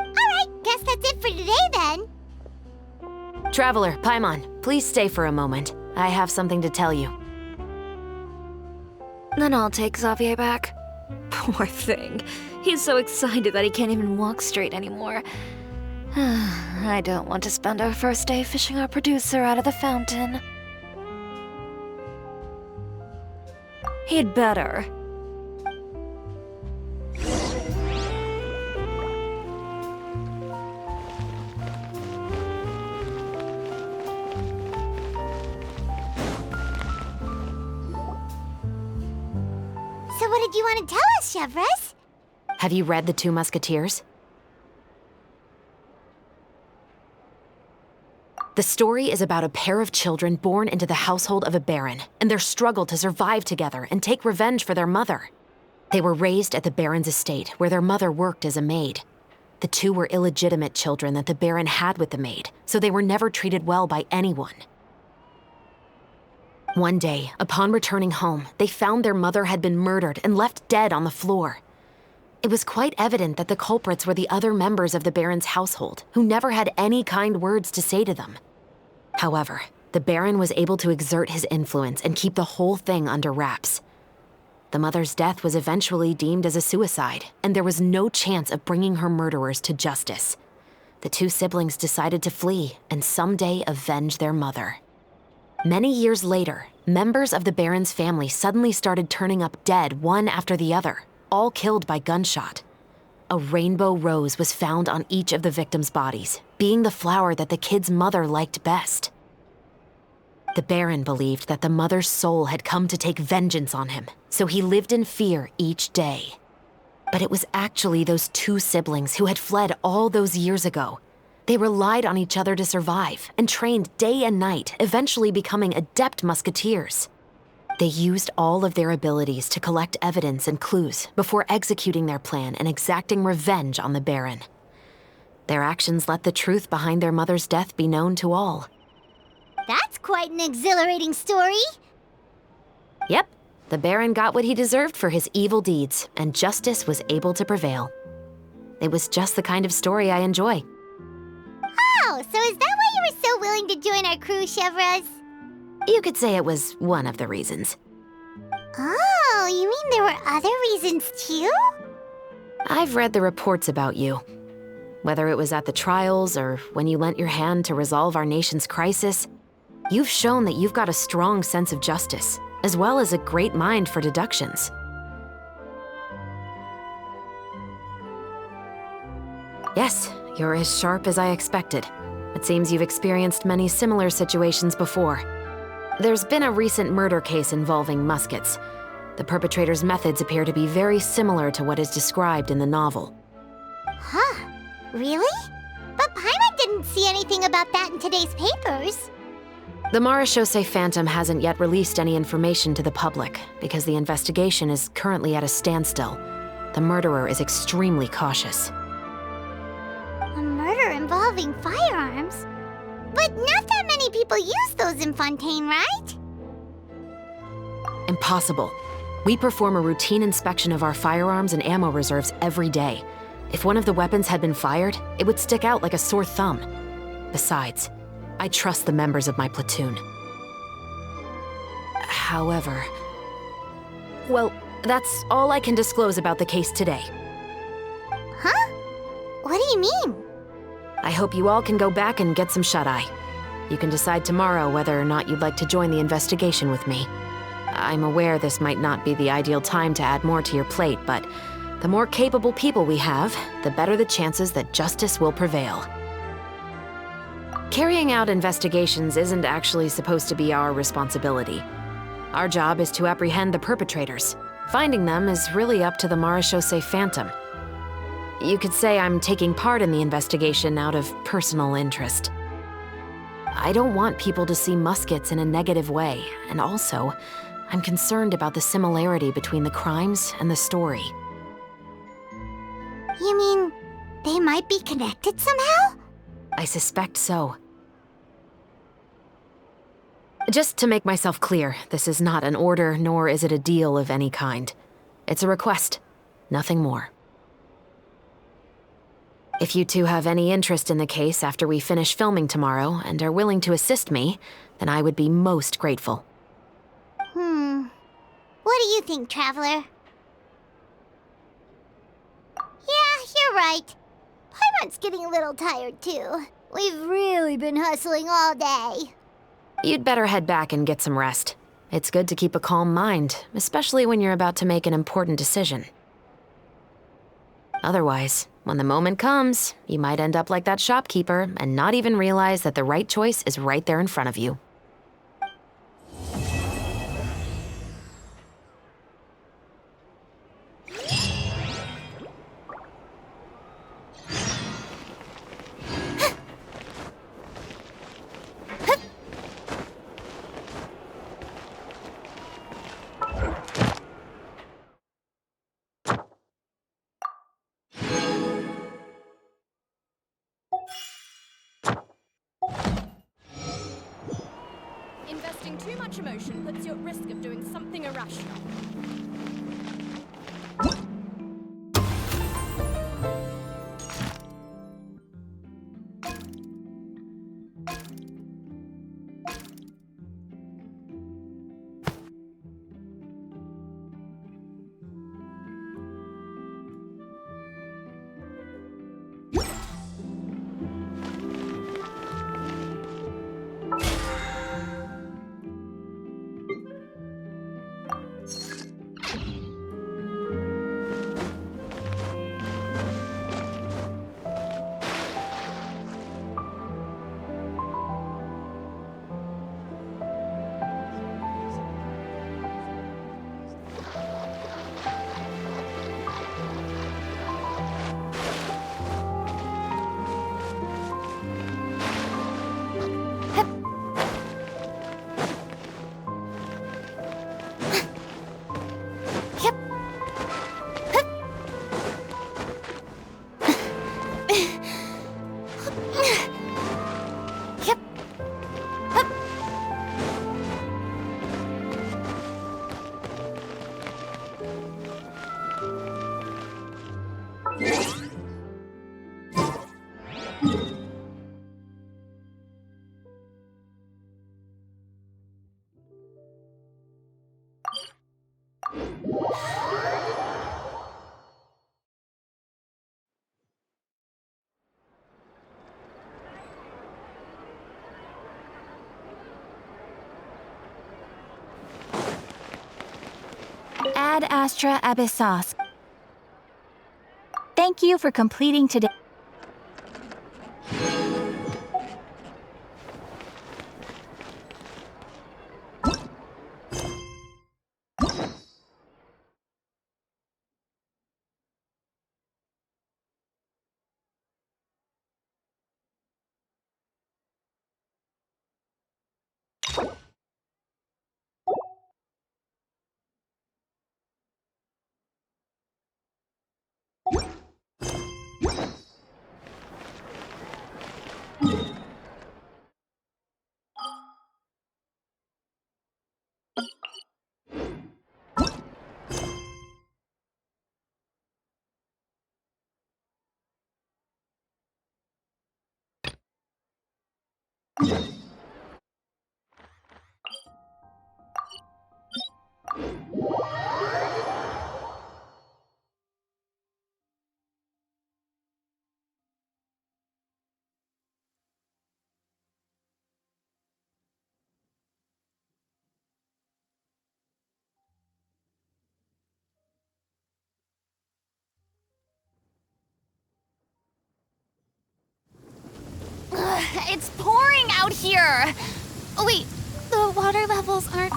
Alright, guess that's it for today then. Traveler, Paimon, please stay for a moment. I have something to tell you. Then I'll take Xavier back. Poor thing. He's so excited that he can't even walk straight anymore. I don't want to spend our first day fishing our producer out of the fountain. He'd better. So what did you want to tell us, Chevraz? Have you read The Two Musketeers? The story is about a pair of children born into the household of a baron and their struggle to survive together and take revenge for their mother. They were raised at the baron's estate, where their mother worked as a maid. The two were illegitimate children that the baron had with the maid, so they were never treated well by anyone. One day, upon returning home, they found their mother had been murdered and left dead on the floor. It was quite evident that the culprits were the other members of the baron's household, who never had any kind words to say to them. However, the baron was able to exert his influence and keep the whole thing under wraps. The mother's death was eventually deemed as a suicide, and there was no chance of bringing her murderers to justice. The two siblings decided to flee and someday avenge their mother. Many years later, members of the baron's family suddenly started turning up dead one after the other, all killed by gunshot. A rainbow rose was found on each of the victims' bodies, being the flower that the kid's mother liked best. The baron believed that the mother's soul had come to take vengeance on him, so he lived in fear each day. But it was actually those two siblings who had fled all those years ago. They relied on each other to survive and trained day and night, eventually becoming adept musketeers. They used all of their abilities to collect evidence and clues before executing their plan and exacting revenge on the Baron. Their actions let the truth behind their mother's death be known to all. That's quite an exhilarating story. Yep, the Baron got what he deserved for his evil deeds, and justice was able to prevail. It was just the kind of story I enjoy. Oh, so is that why you were so willing to join our crew, Chevraz? You could say it was one of the reasons. Oh, you mean there were other reasons too? I've read the reports about you. Whether it was at the trials or when you lent your hand to resolve our nation's crisis, you've shown that you've got a strong sense of justice, as well as a great mind for deductions. Yes, you're as sharp as I expected. It seems you've experienced many similar situations before. There's been a recent murder case involving muskets. The perpetrator's methods appear to be very similar to what is described in the novel. Huh? Really? But Paimon didn't see anything about that in today's papers. The Marechaussee Phantom hasn't yet released any information to the public because the investigation is currently at a standstill. The murderer is extremely cautious. A murder involving firearms? But not that many people use those in Fontaine, right? Impossible. We perform a routine inspection of our firearms and ammo reserves every day. If one of the weapons had been fired, it would stick out like a sore thumb. Besides, I trust the members of my platoon. However... Well, that's all I can disclose about the case today. Huh? What do you mean? I hope you all can go back and get some shut-eye. You can decide tomorrow whether or not you'd like to join the investigation with me. I'm aware this might not be the ideal time to add more to your plate, but the more capable people we have, the better the chances that justice will prevail. Carrying out investigations isn't actually supposed to be our responsibility. Our job is to apprehend the perpetrators. Finding them is really up to the Marechaussee Phantom. You could say I'm taking part in the investigation out of personal interest. I don't want people to see muskets in a negative way, and also, I'm concerned about the similarity between the crimes and the story. You mean, they might be connected somehow? I suspect so. Just to make myself clear, this is not an order, nor is it a deal of any kind. It's a request, nothing more. If you two have any interest in the case after we finish filming tomorrow and are willing to assist me, then I would be most grateful. What do you think, Traveler? Yeah, you're right. Paimon's getting a little tired too. We've really been hustling all day. You'd better head back and get some rest. It's good to keep a calm mind, especially when you're about to make an important decision. Otherwise, when the moment comes, you might end up like that shopkeeper and not even realize that the right choice is right there in front of you. Investing too much emotion puts you at risk of doing something irrational. Yep. Hup. Ad Astra Abyssos. Thank you for completing today. It's pouring out here! Oh, wait, the water levels aren't...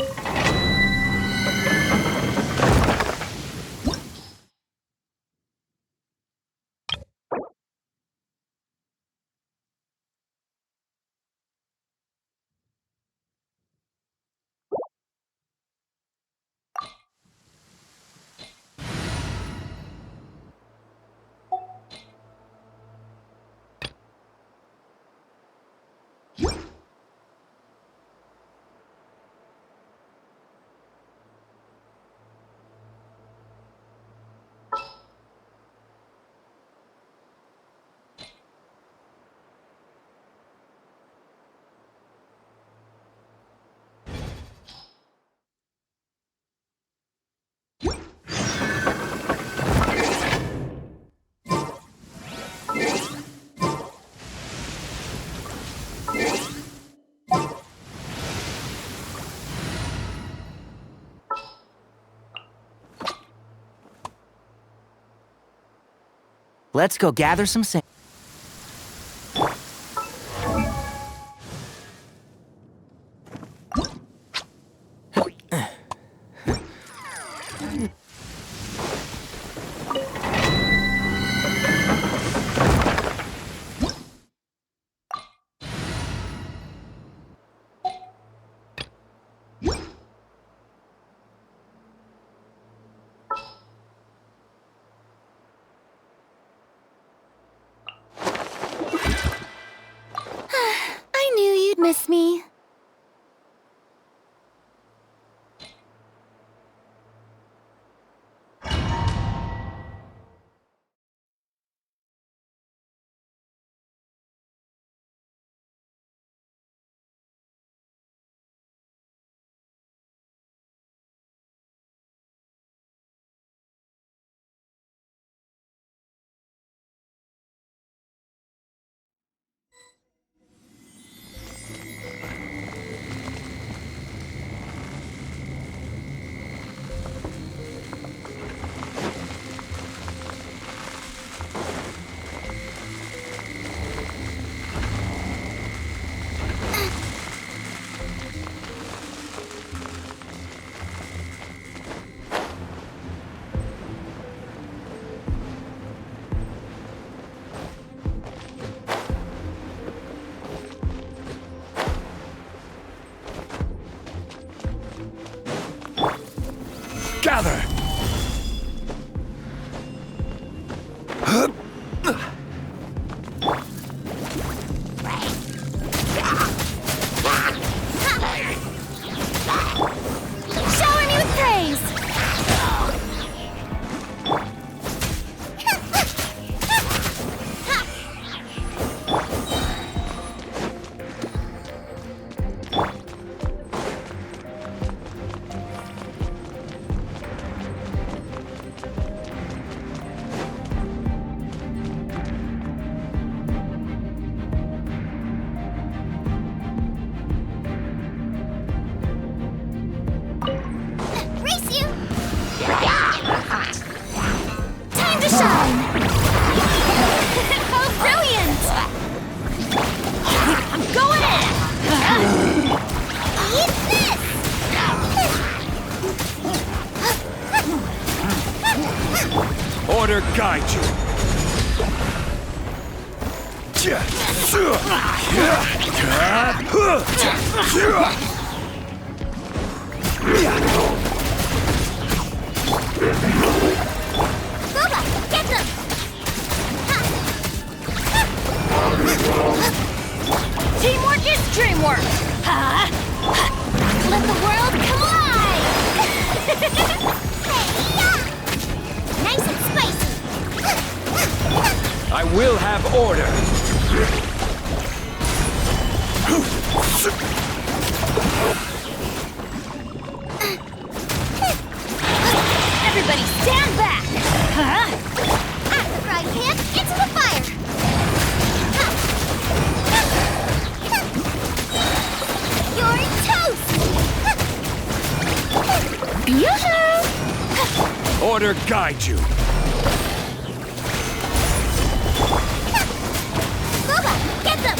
Let's go gather some sand. I knew you'd miss me. Gather! guide you. Boba, get them! Teamwork is dreamwork! Huh? Let the world collide! Nice and spicy! I will have order. Everybody stand back! Huh? At the frying pan, into the fire! You're toast! Yoo-hoo! Order guide you. Boba, get them!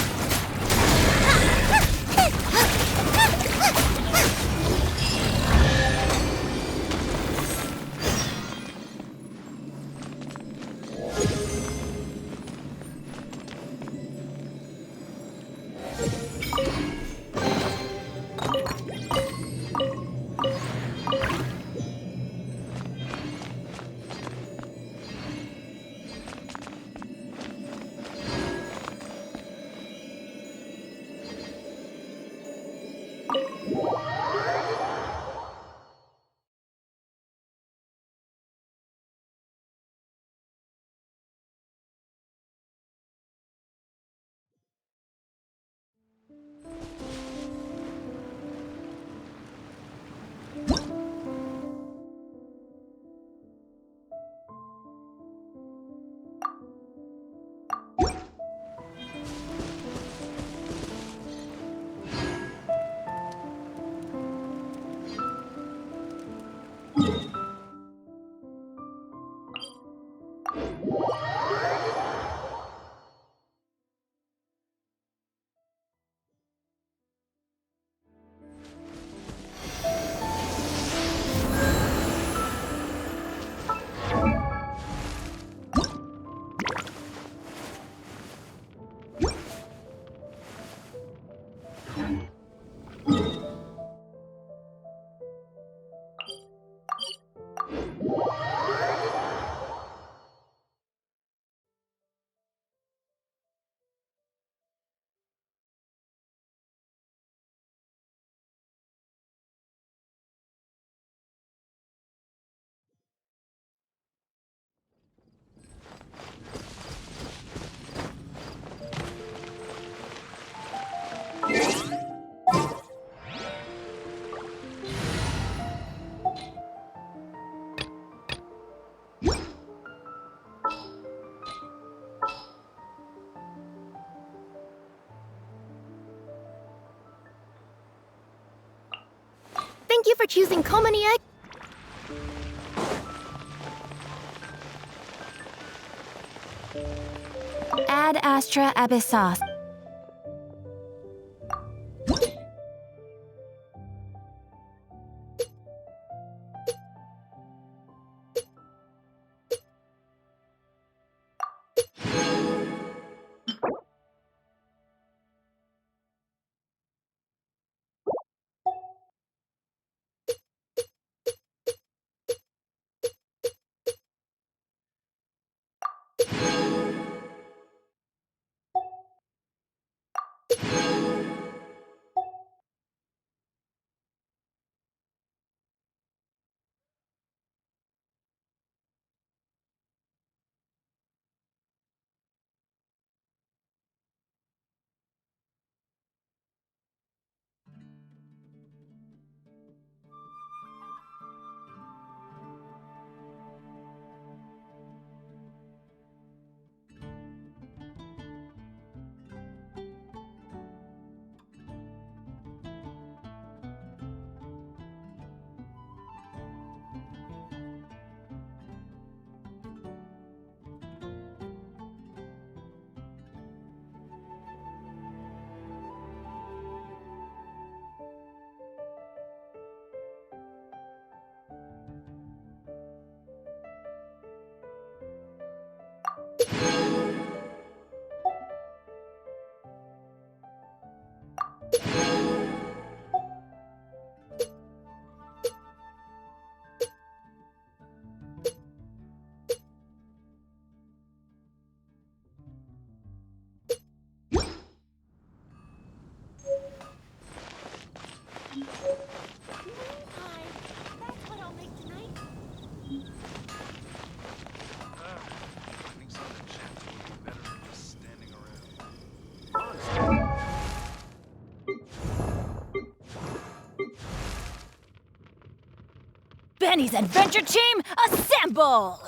Thank you for choosing Comania. Ad Astra Abyssos. Penny's adventure team, assemble!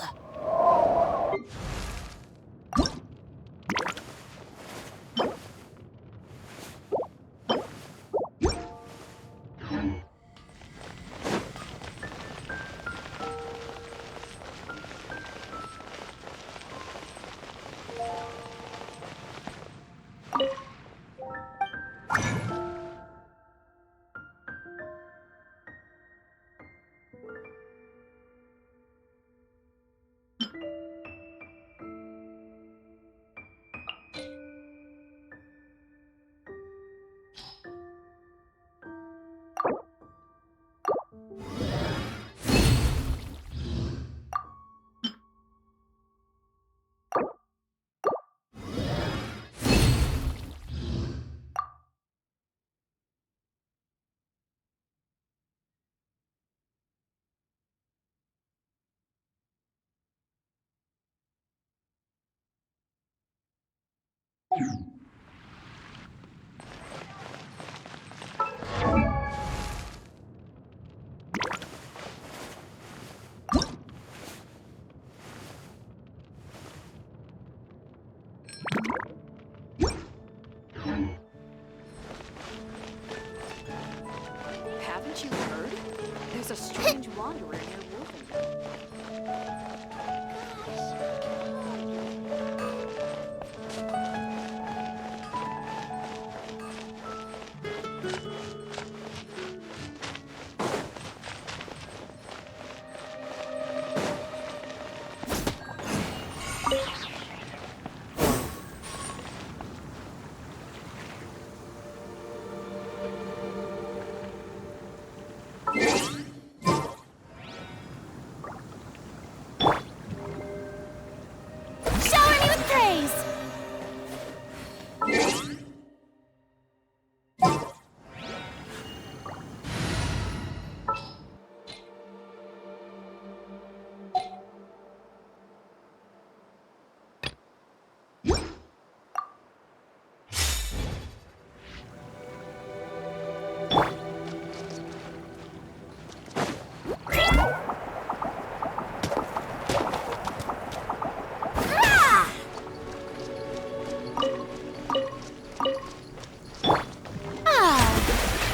Haven't you heard? There's a strange wanderer near Wolfen. Shower me with praise!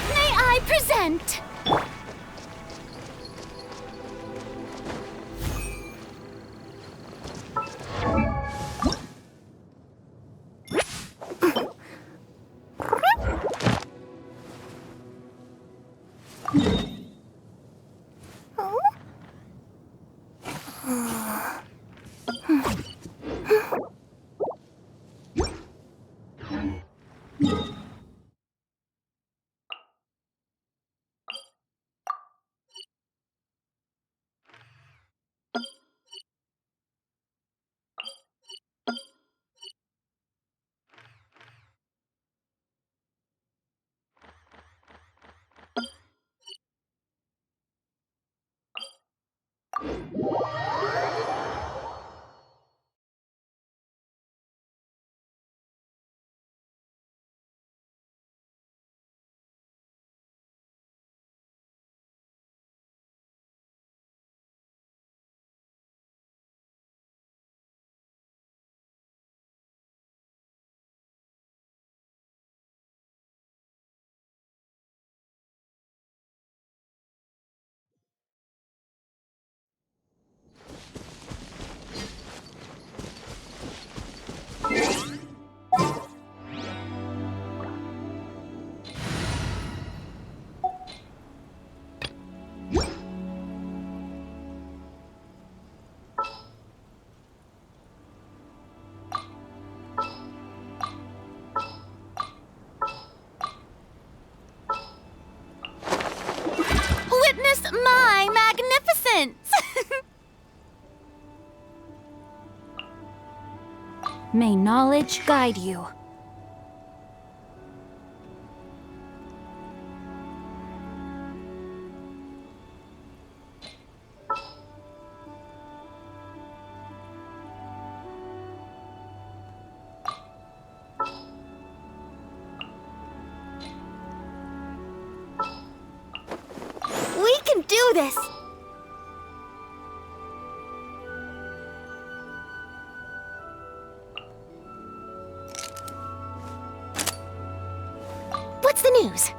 May I present? Witness my magnificence! May knowledge guide you. We can do this! What's the news?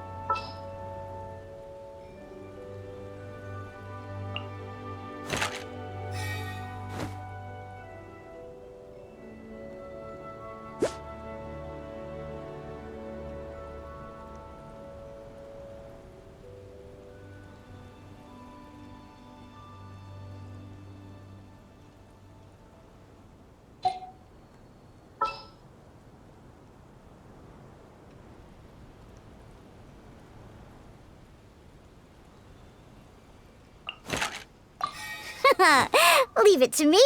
Leave it to me.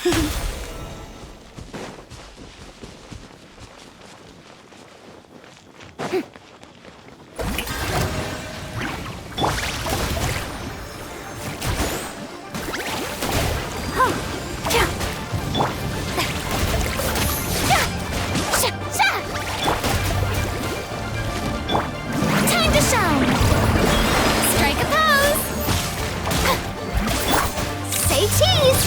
Time to shine! Strike a pose! Say cheese!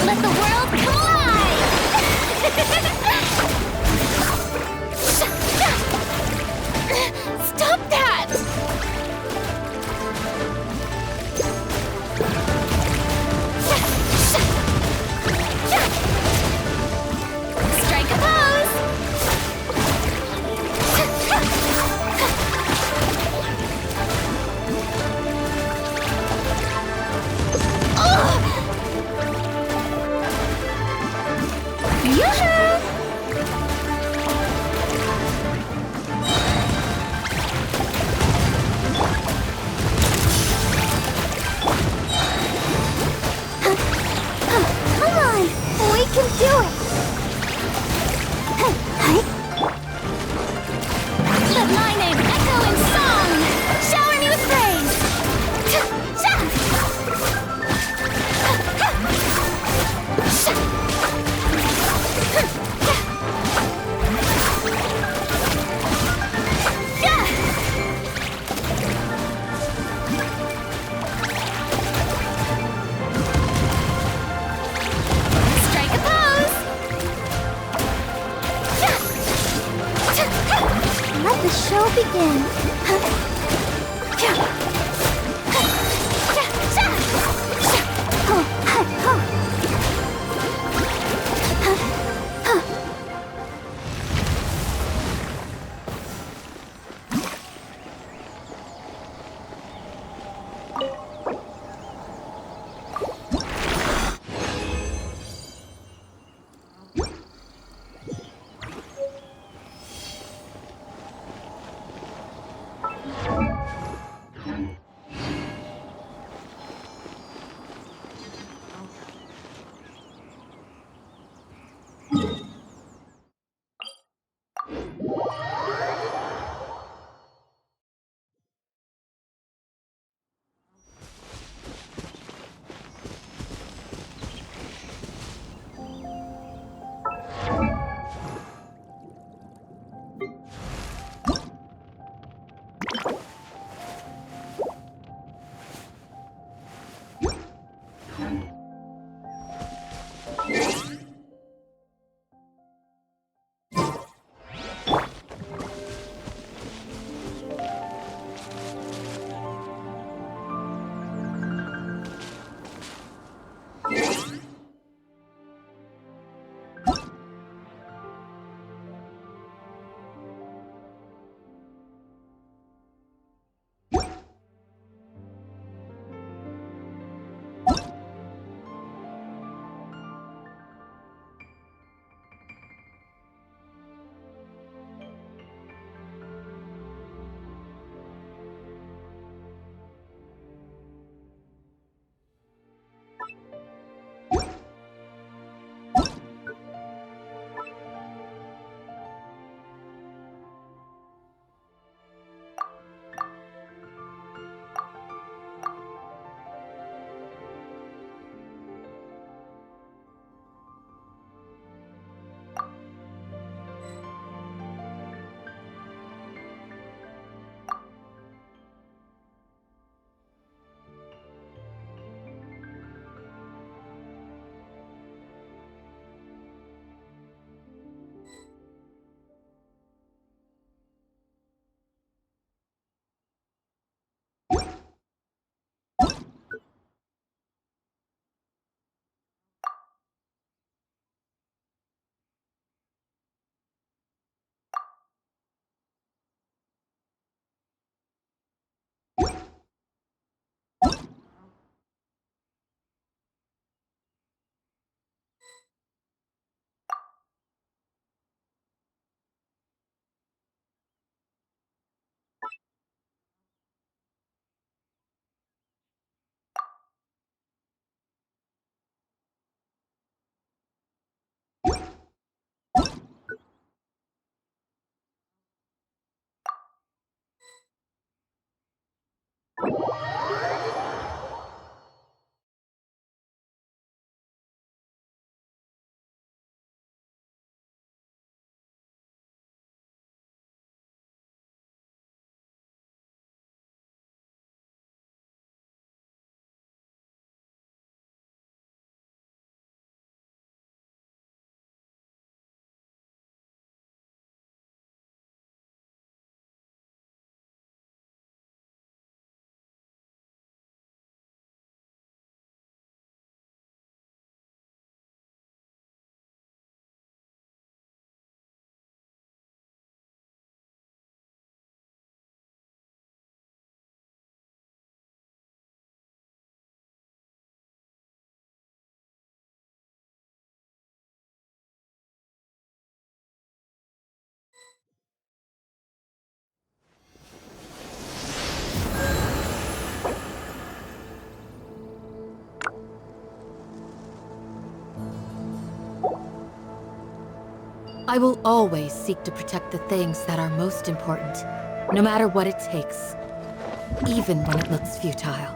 Let the world collide! Stop that! Strike a pose! Yoo-hoo! Come on! We can do it! Let my name echo in song! Shower me with praise! Strike a pose! Let the show begin. I will always seek to protect the things that are most important, no matter what it takes, even when it looks futile.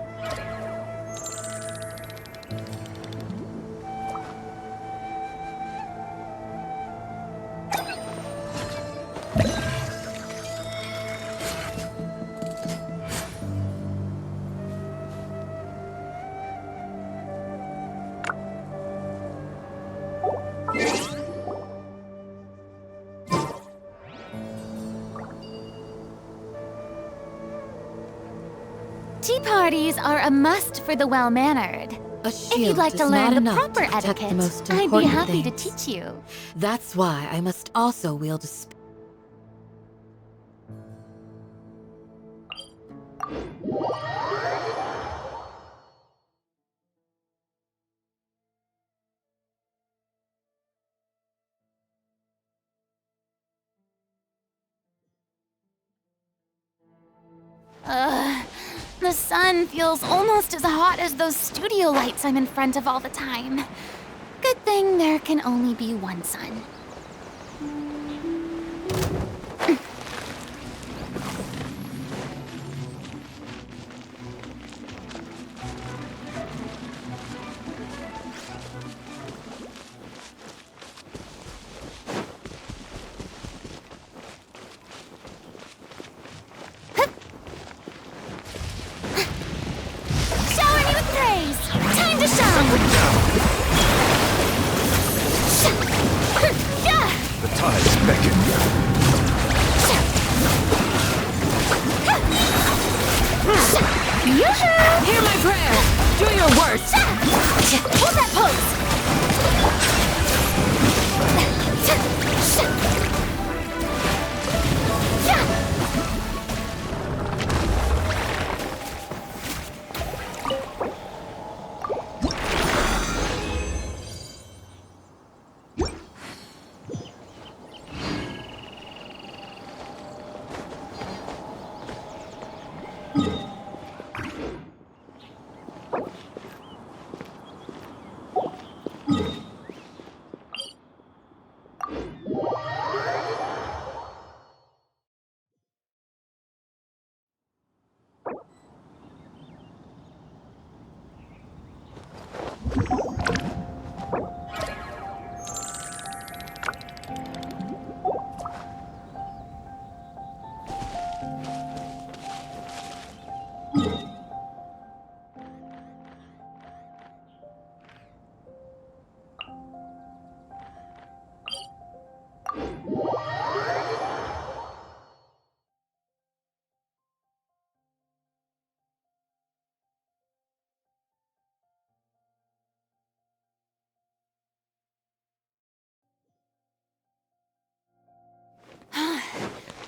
Tea parties are a must for the well-mannered. If you'd like to learn the proper etiquette, I'd be happy to teach you. That's why I must also wield a The sun feels almost as hot as those studio lights I'm in front of all the time. Good thing there can only be one sun. Hear my prayer! Do your worst! Hold that pose!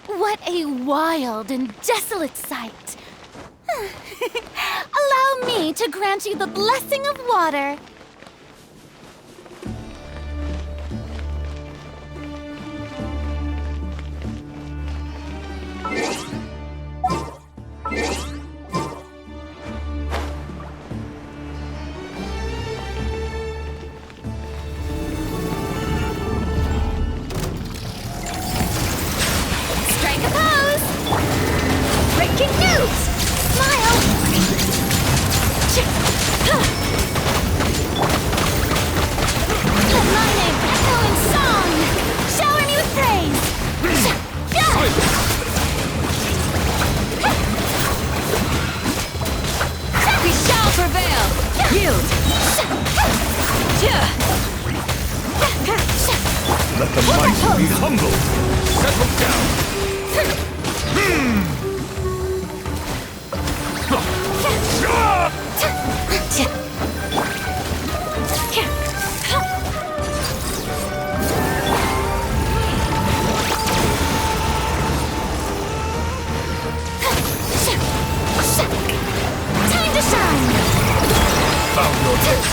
What a wild and desolate sight! Allow me to grant you the blessing of water. Let the mighty be humble. Settle down. Time to shine. Found your hit.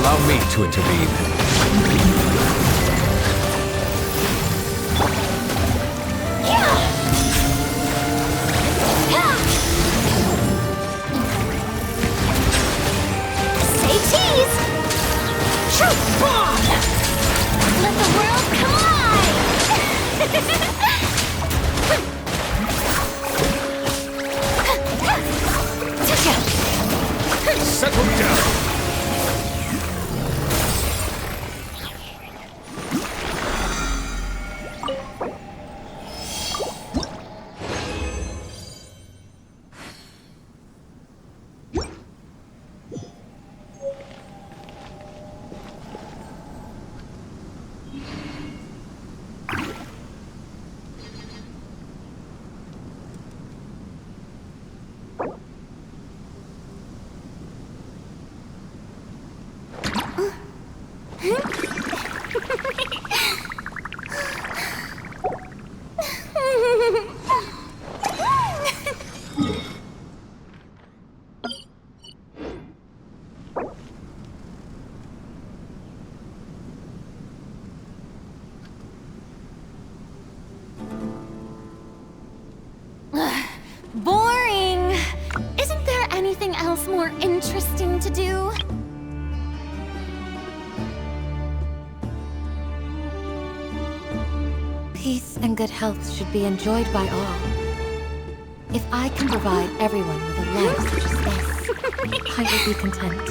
Allow me to intervene. Say cheese! Truth bomb! Let the world collide! Settle down. Boring! Isn't there anything else more interesting to do? Peace and good health should be enjoyed by all. If I can provide everyone with a life such as this, I will be content.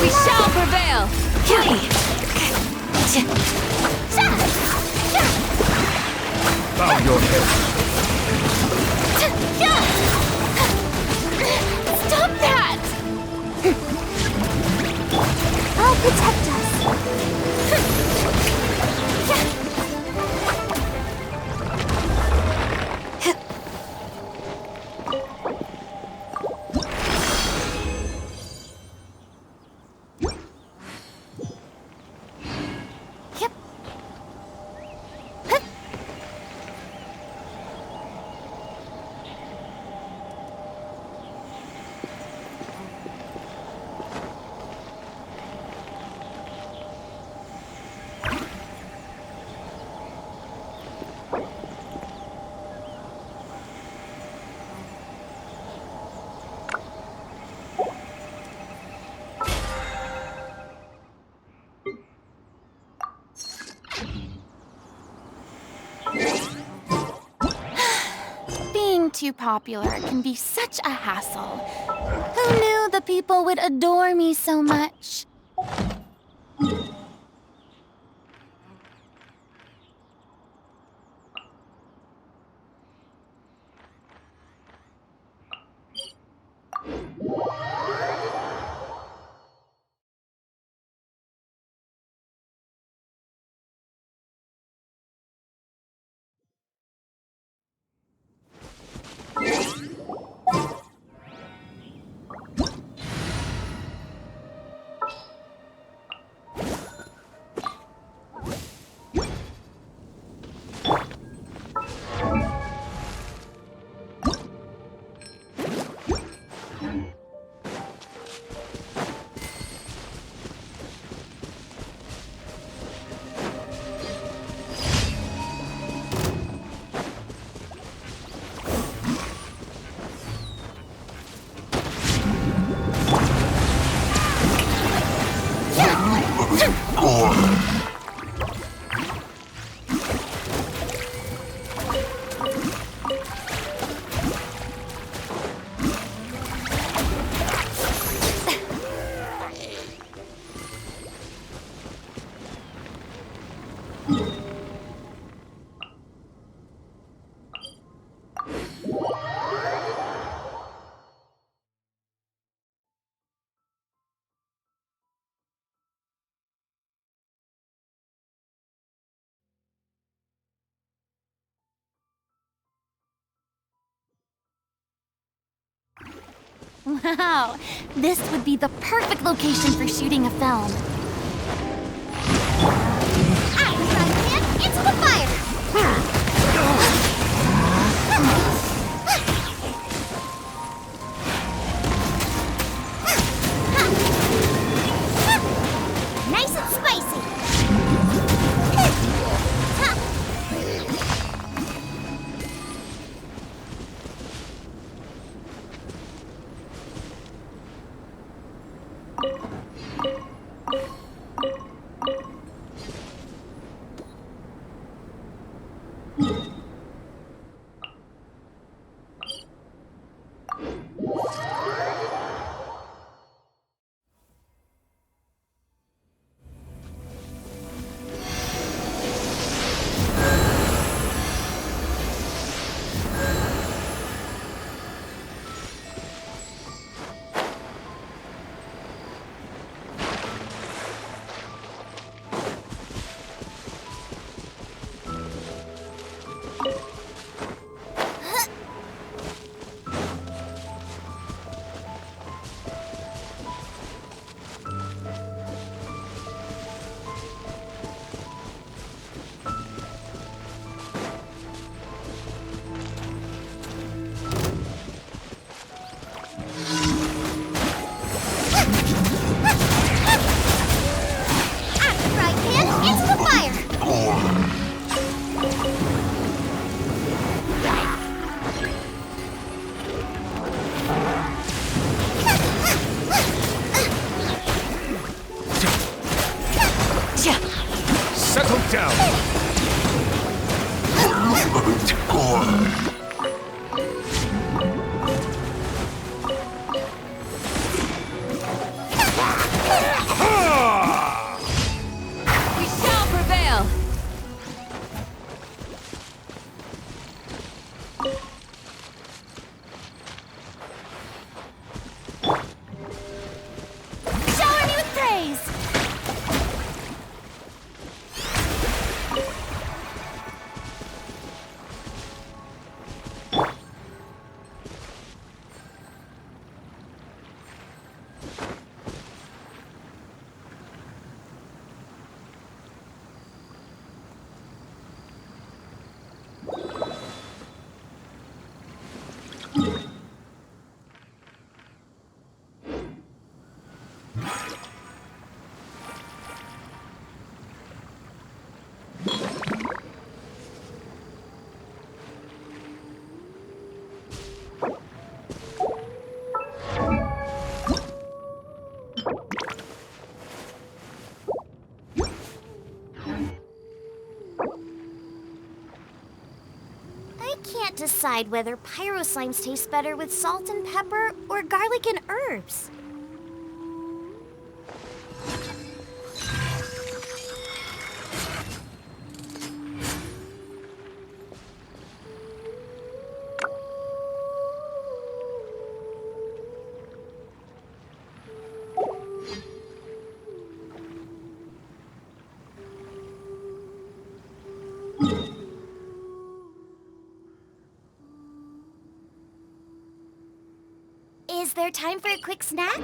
We shall prevail! Bow your head. Stop that! I'll protect us. too popular, it can be such a hassle. Who knew the people would adore me so much? Wow, this would be the perfect location for shooting a film. Iron Man, into the fire! Nice and spicy! decide whether pyro slimes taste better with salt and pepper or garlic and herbs. Is there time for a quick snack?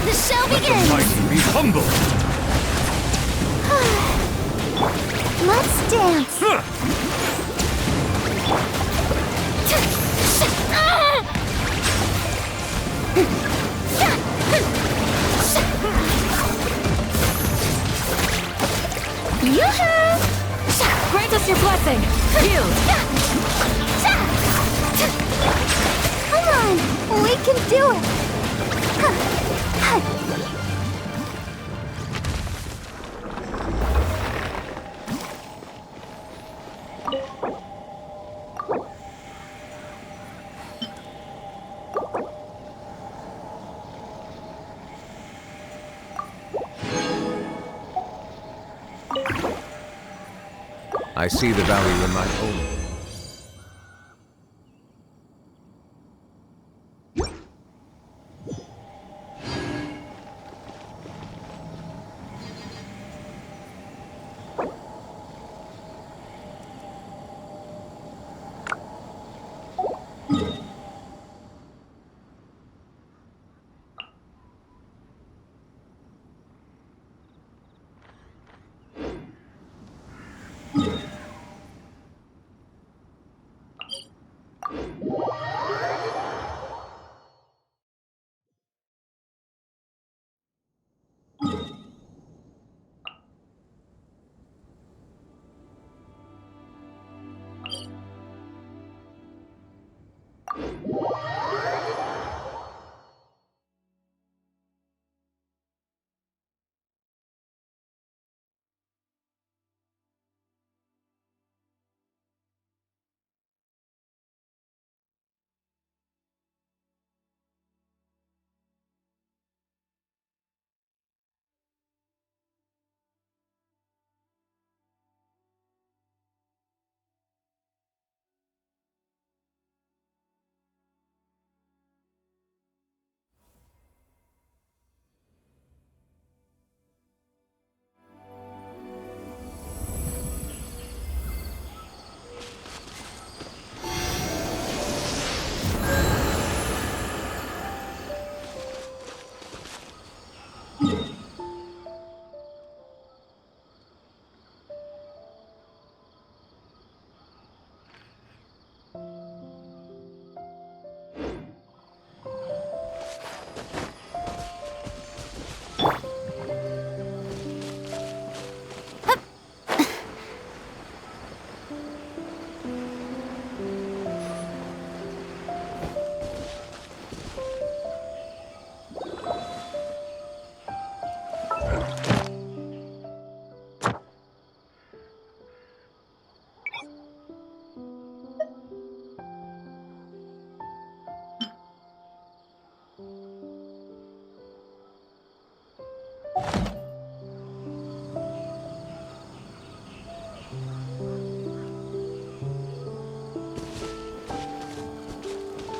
The show Let begins! the mighty be humble! Let's dance! Yoo-hoo! Grant us your blessing! Yield! Come on! We can do it! I see the value in my own.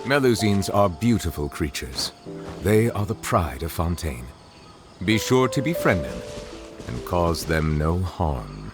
Melusines are beautiful creatures. They are the pride of Fontaine. Be sure to befriend them and cause them no harm.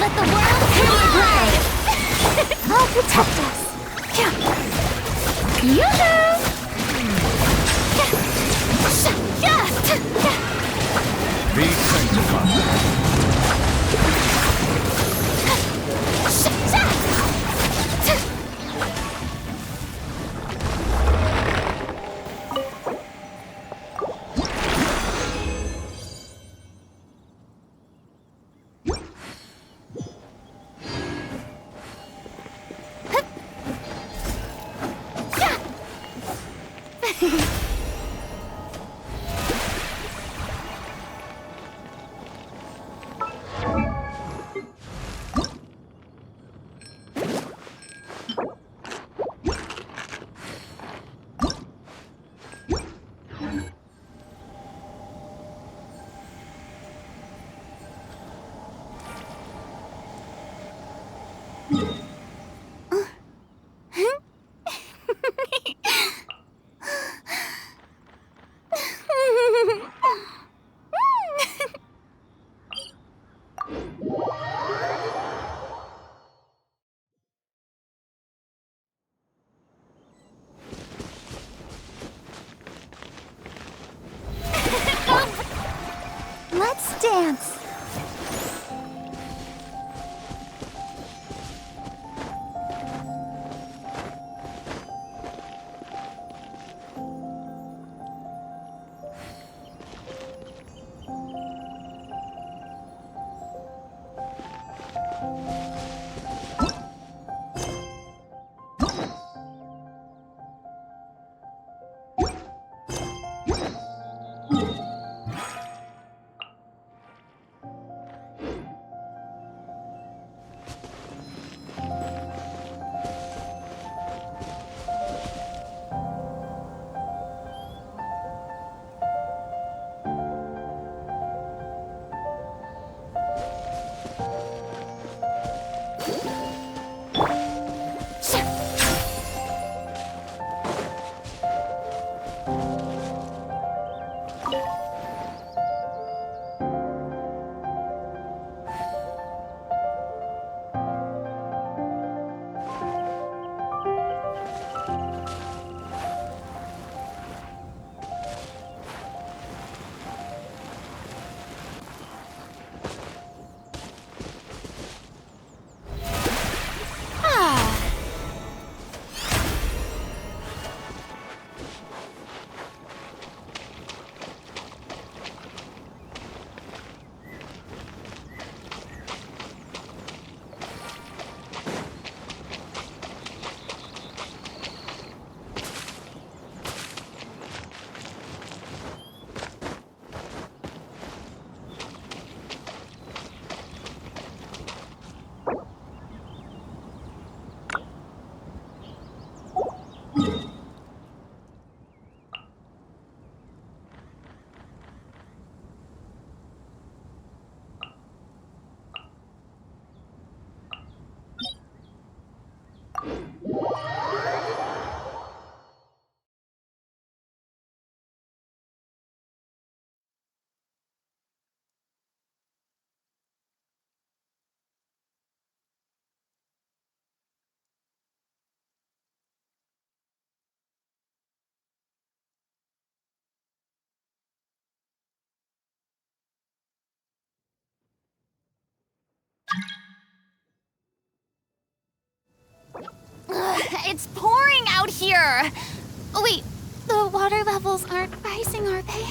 let the world collide! I'll protect us. Yoo-hoo! Be sanctified. Let's dance. It's pouring out here! Oh, wait, the water levels aren't rising, are they?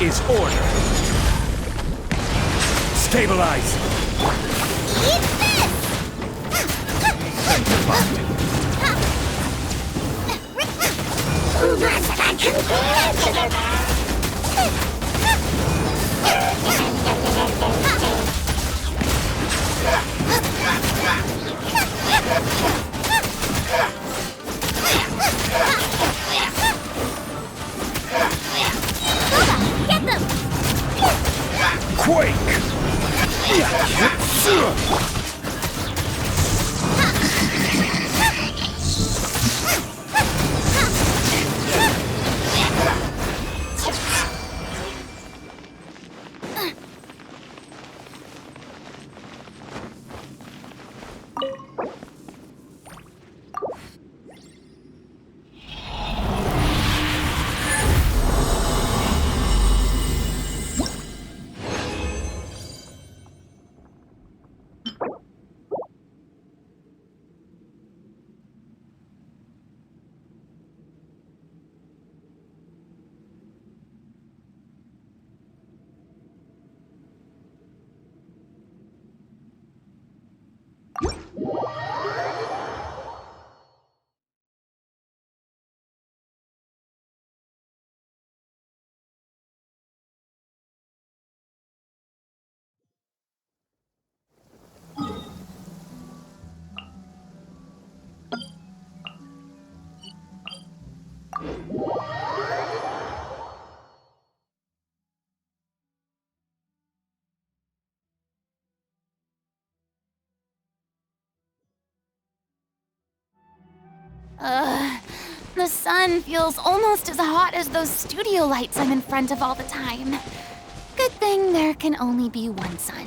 is order. Stabilize. Eat this! Send the bastard. Get them! Quake! The sun feels almost as hot as those studio lights I'm in front of all the time. Good thing there can only be one sun.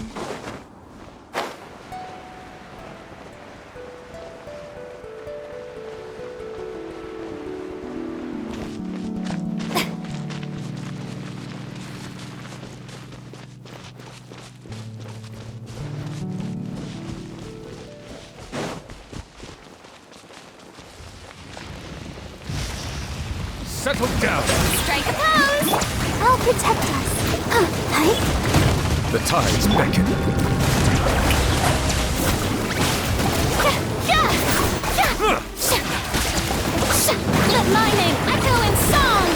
Settle down. Strike a pose! I'll protect us. Right? The tides beckon. Let my name echo in song!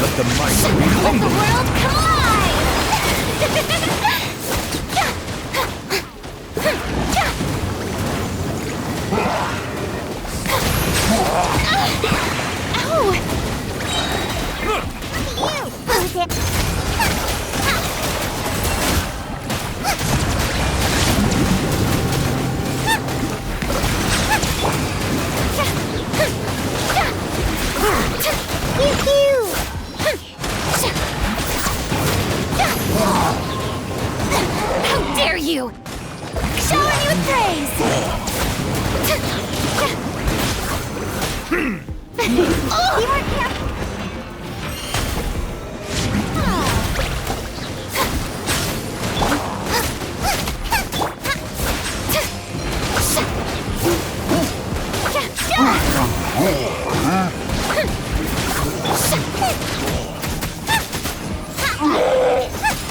Let the mighty be humble. Let the world collide! Ow! You weren't careful.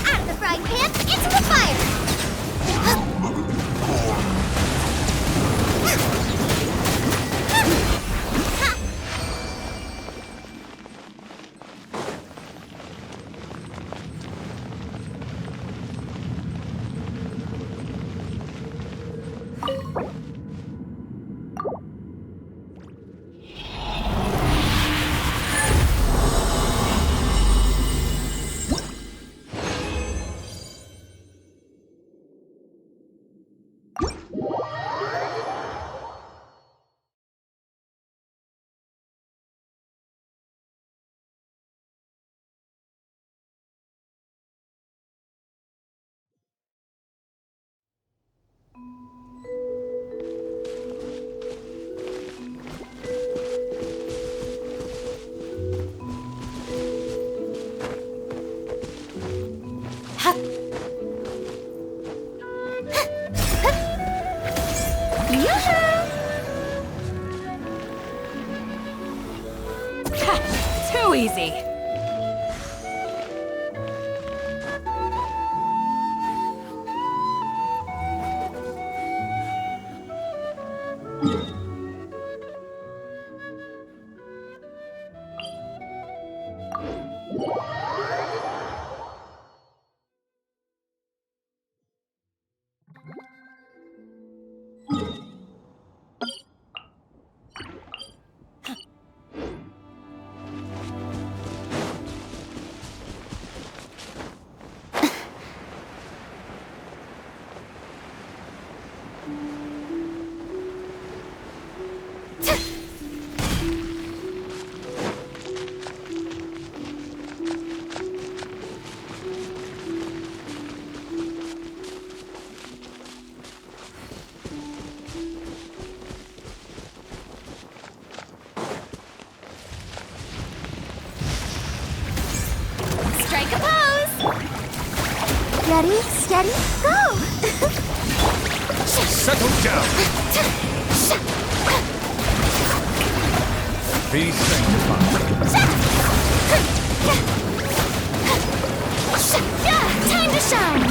Out of the frying pan, into the fire! Too easy. Strike a pose! Ready, steady, go! Settle down. Be sanctified. Time to shine!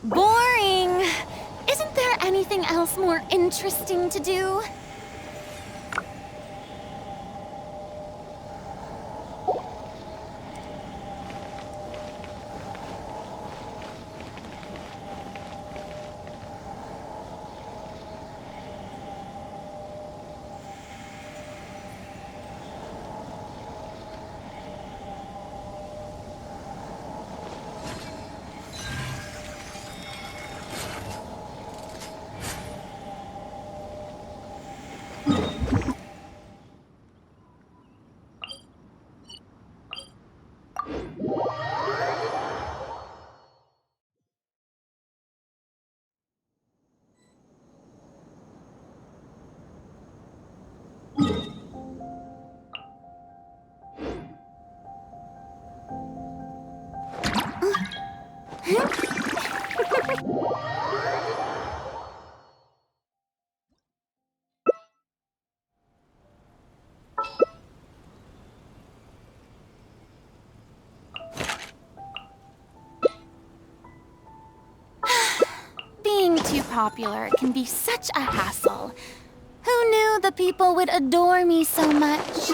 Boring! Isn't there anything else more interesting to do? Being too popular can be such a hassle. Who knew the people would adore me so much?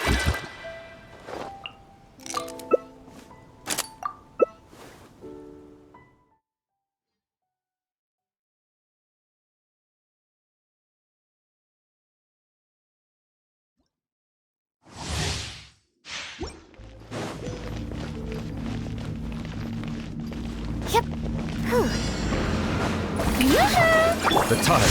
The time.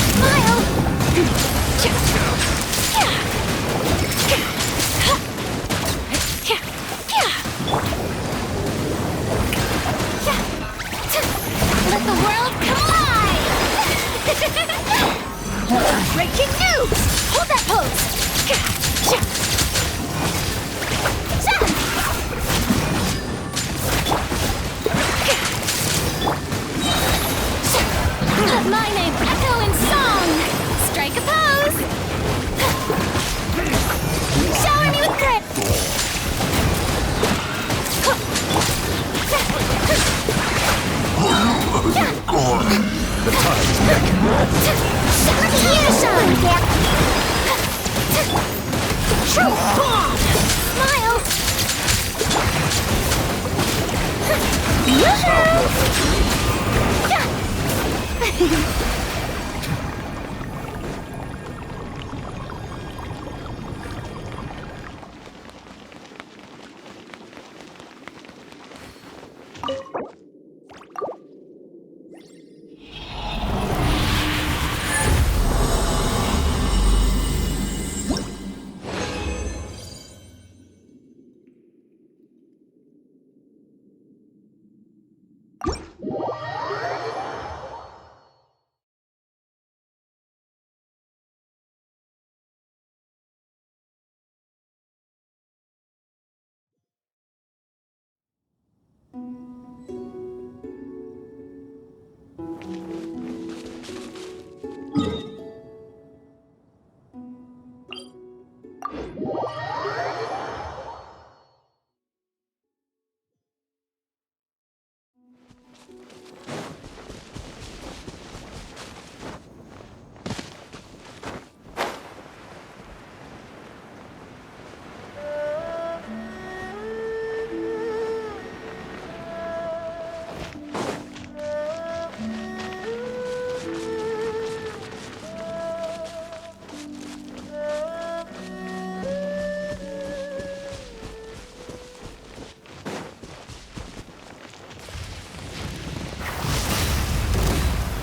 Let the world collide! Breaking news! Hold that pose! Let my name echo in song! Strike a pose! Shower me with grit! The time's beckoning. Here, shine! True bomb!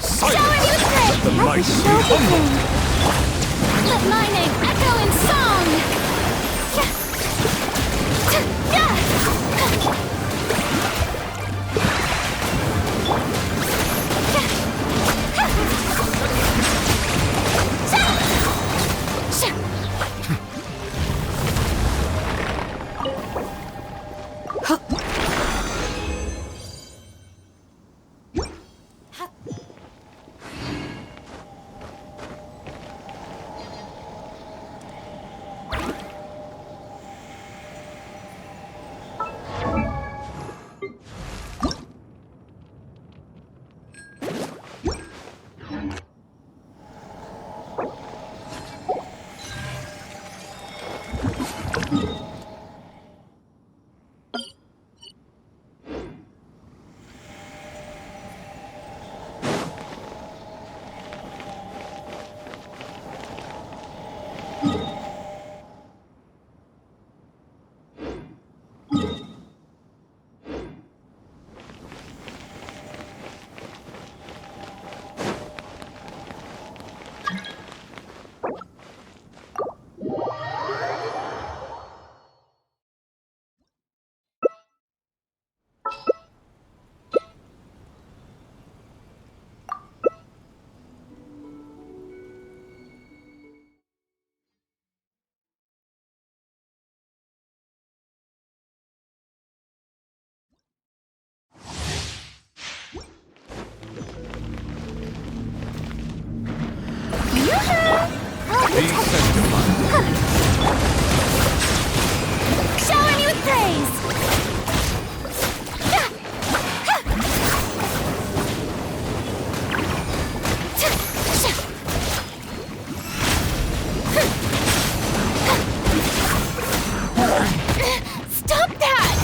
Smile! The might be humble. Let my name echo in song! Be sanctified. Shower me with praise! Stop that!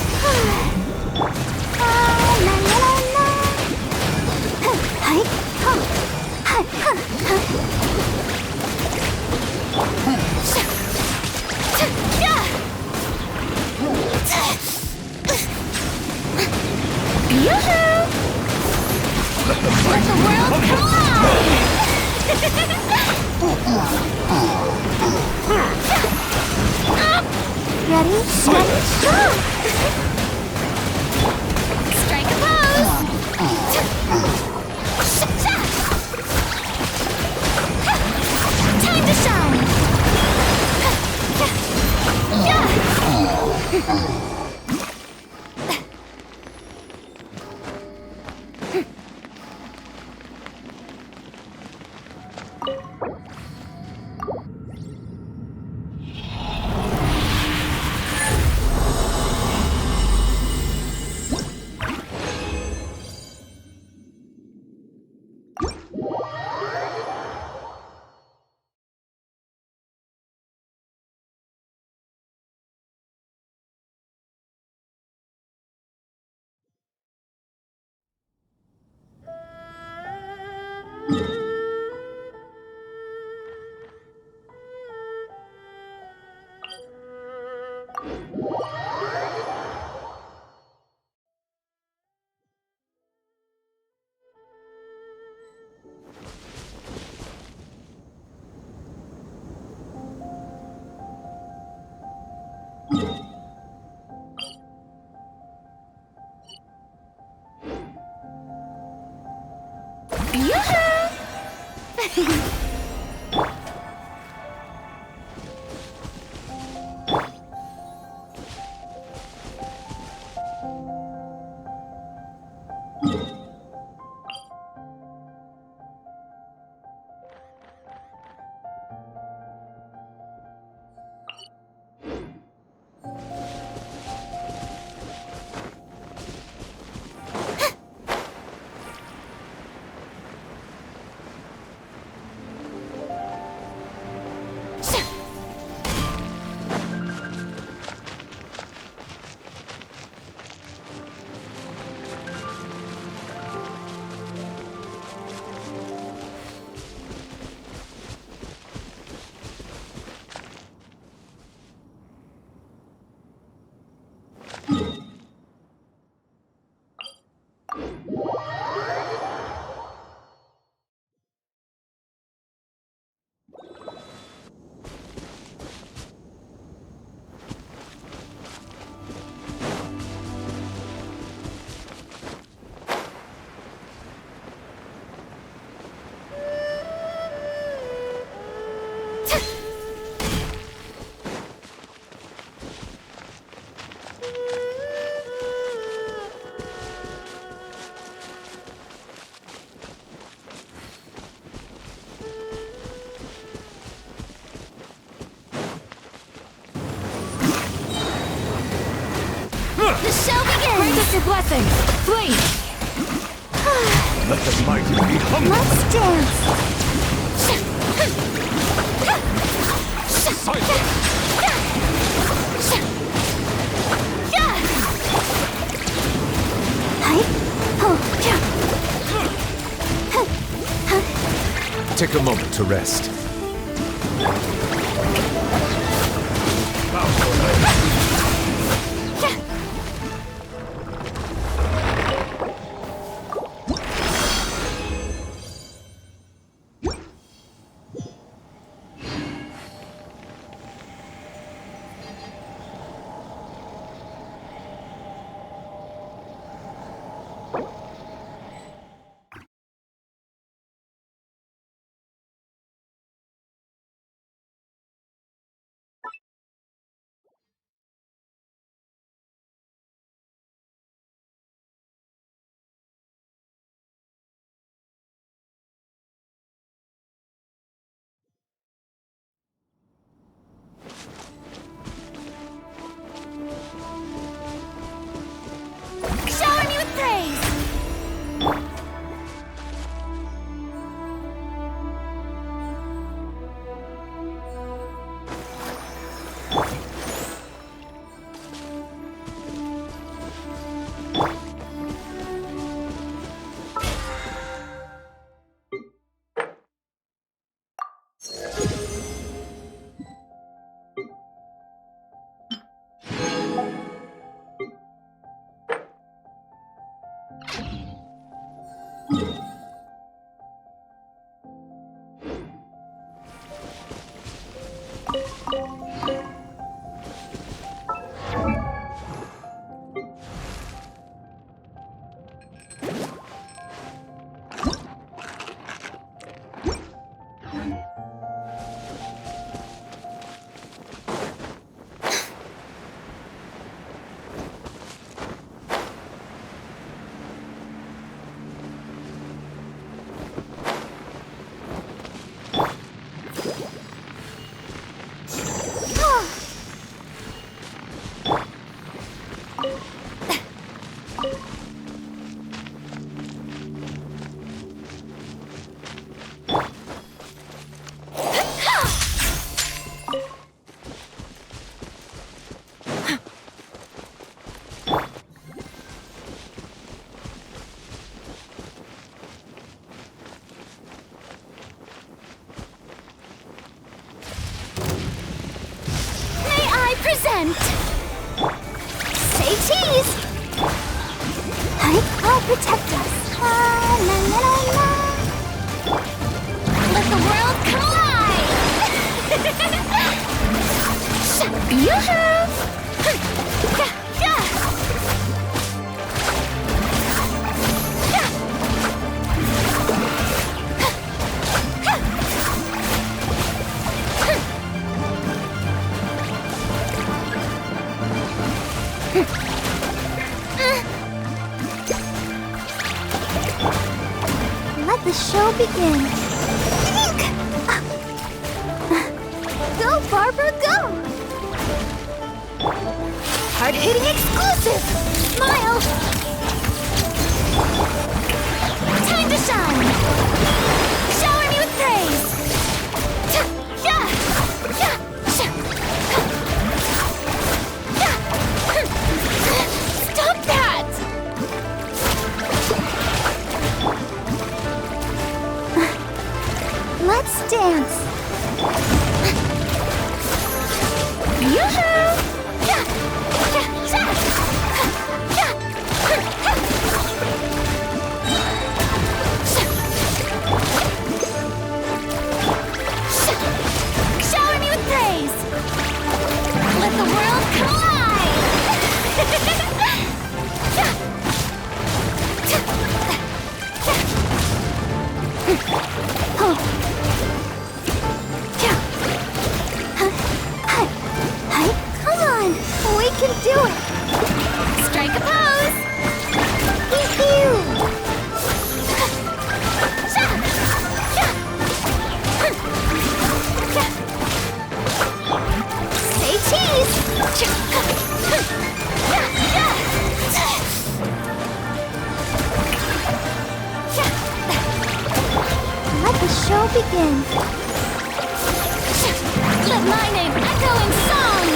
The show begins! Grant us your blessing! Please! Let the mighty be humble. Let's dance! Take a moment to rest. Shower me with praise! Present! Say cheese! I'll protect us. La, la, la, la, la. Let the world collide! Yoo-hoo! begin. Go, Barbara, go! Hard-hitting exclusive! Smile! Time to shine! Shower me with praise! Stop that! Let's dance! Yoo-hoo! Shower me with praise! Let the world collide! Come on, we can do it! Strike a pose! Say cheese! Let the show begin. Let my name echo in song!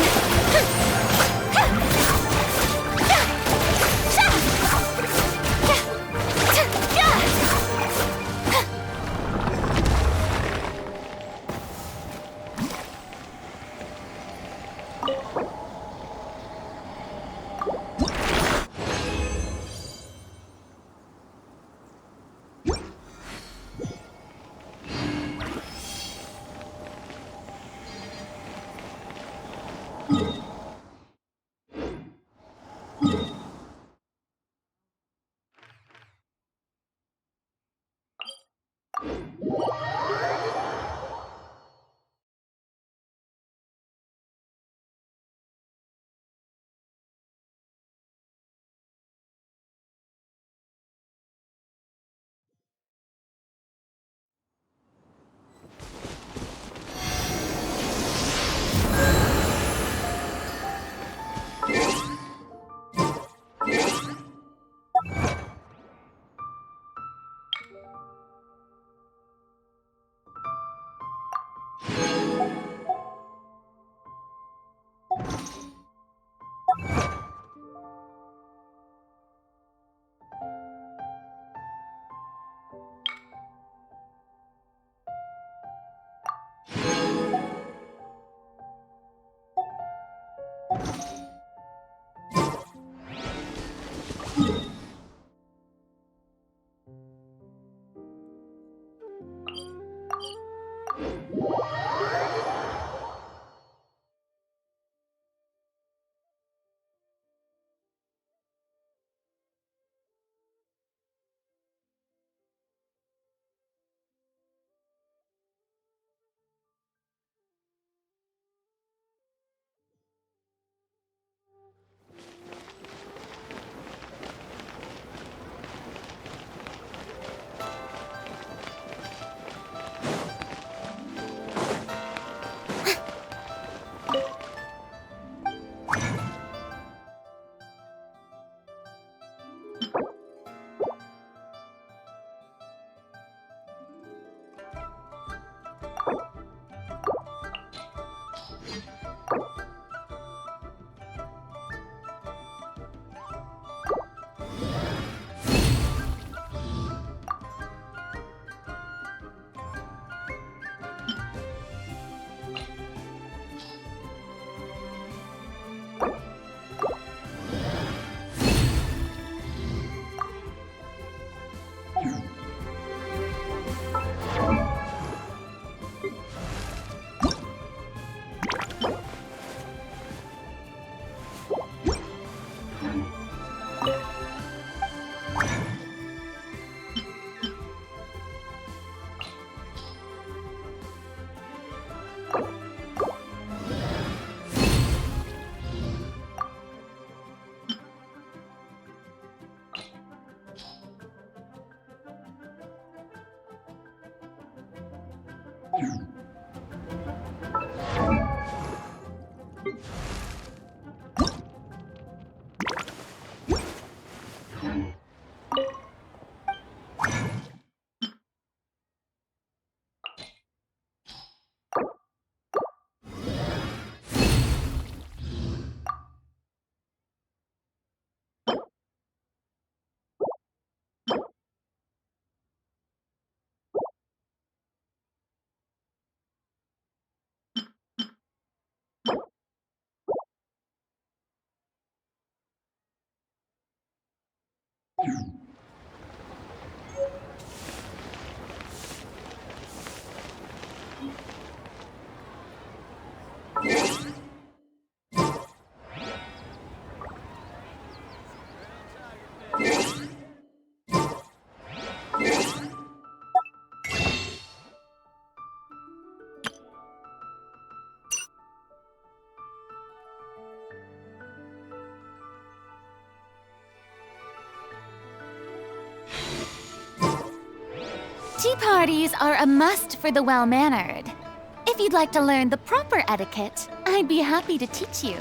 Tea parties are a must for the well-mannered. If you'd like to learn the proper etiquette, I'd be happy to teach you.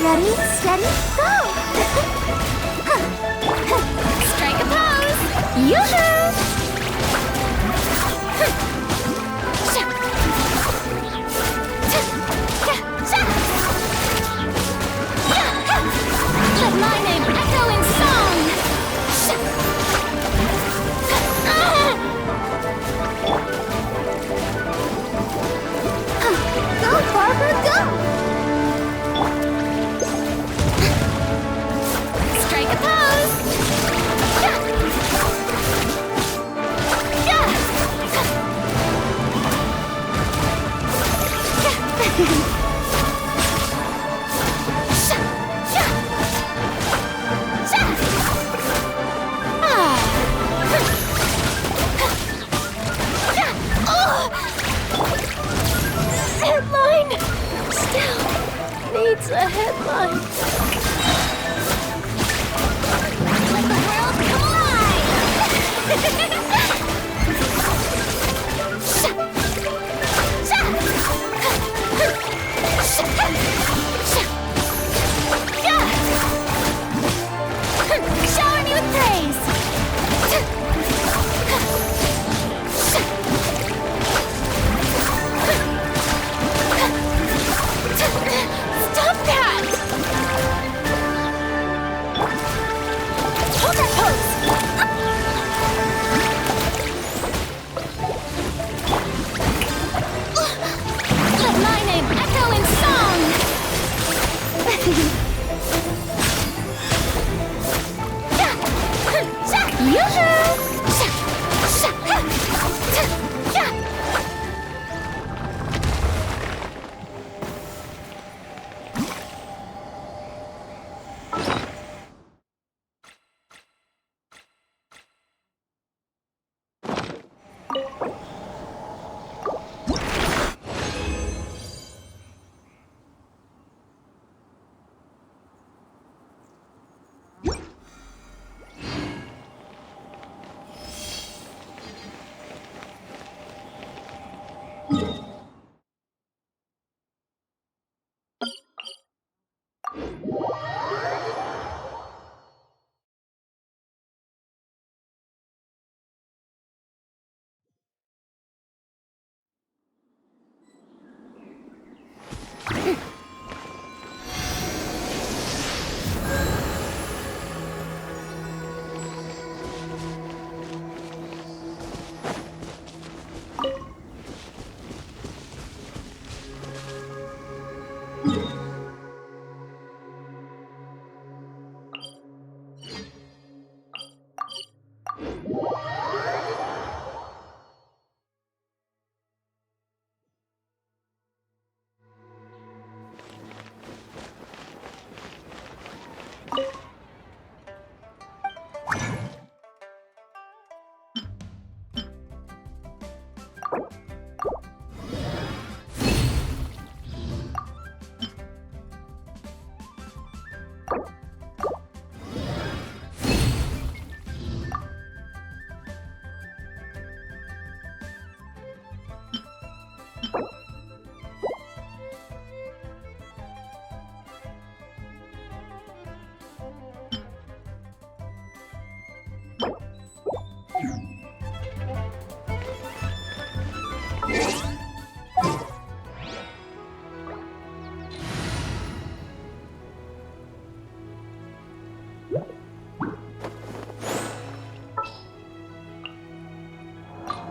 Ready, steady, go! Strike a pose! Yoo-hoo! Let my name echo in song! Go, Barbara, go! Strike a pose! Headline! Still needs a headline. Let the world collide! Shower me with praise! Stop that! Hold that pose! Let my name echo in song! Yoo-hoo!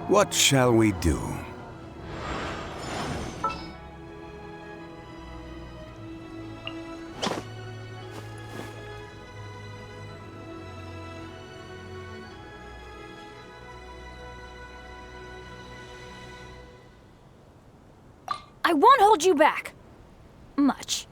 What shall we do? I won't hold you back. Much.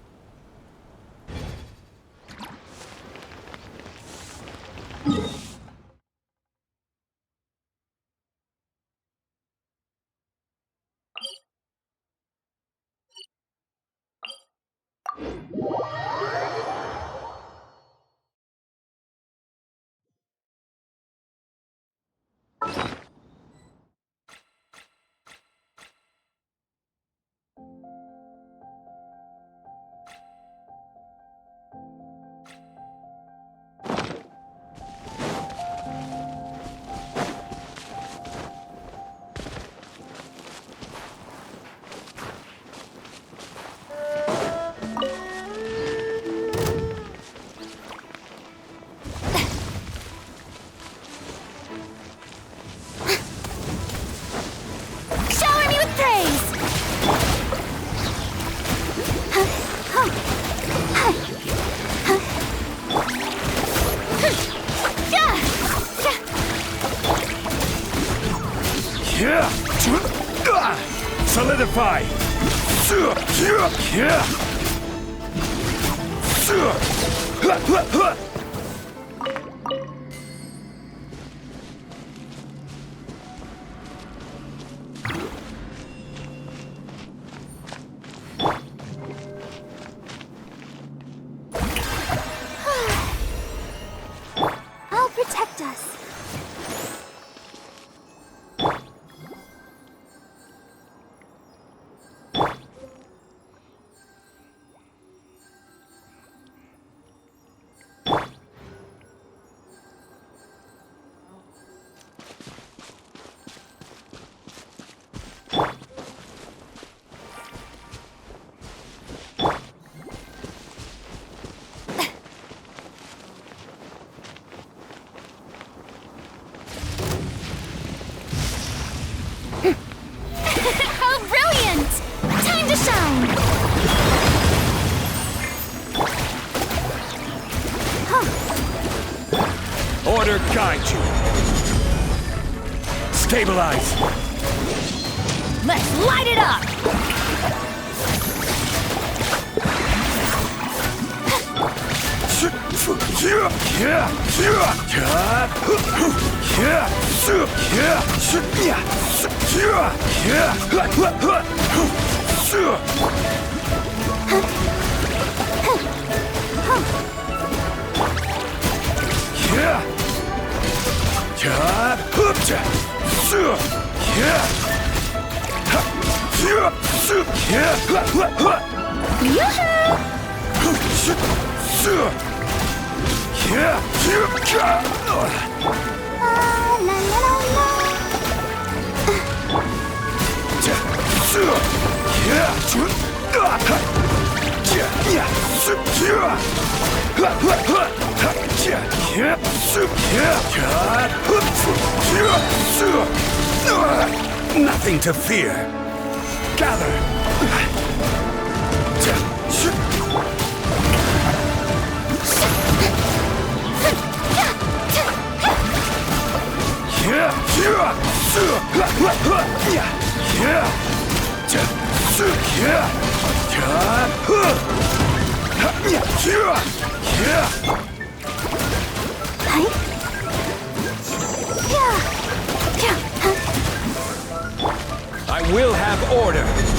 Solidify! I'll protect us. How brilliant! Time to shine! Order guide you. Stabilize. Let's light it up! Nothing to fear. Gather. I will have order.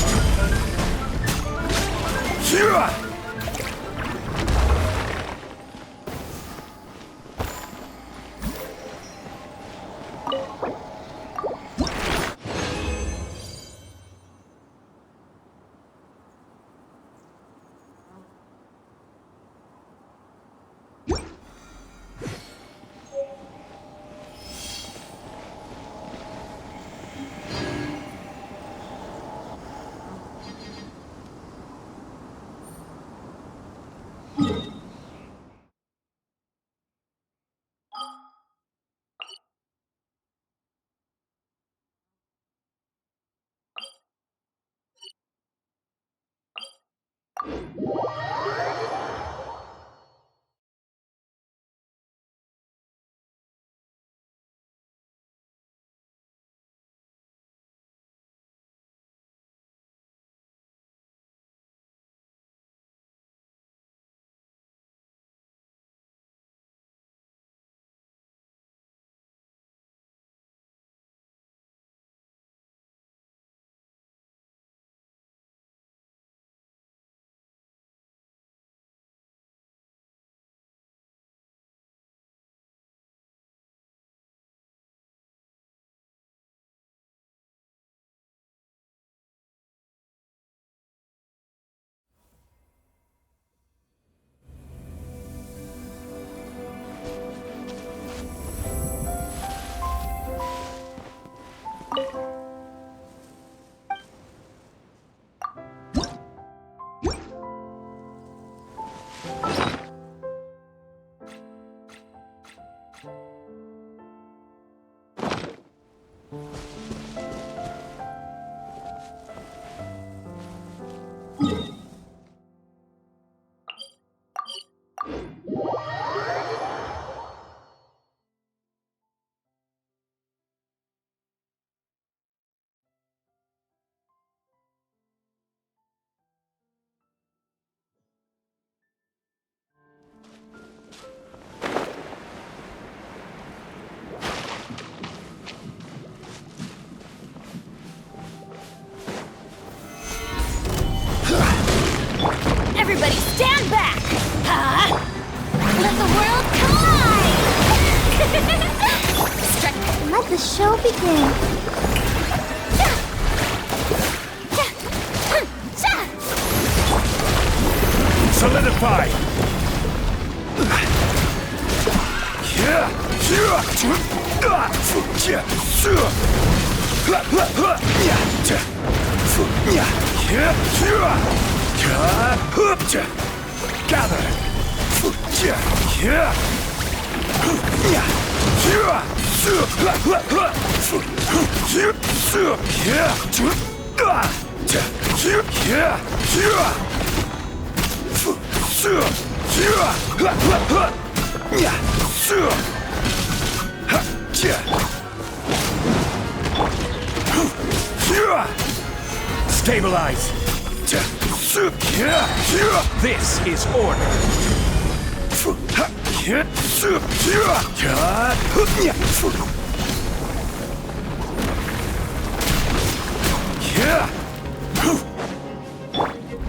Everybody stand back! Huh? Let the world collide! Let the show begin. Solidify! Gather! Stabilize! This is order!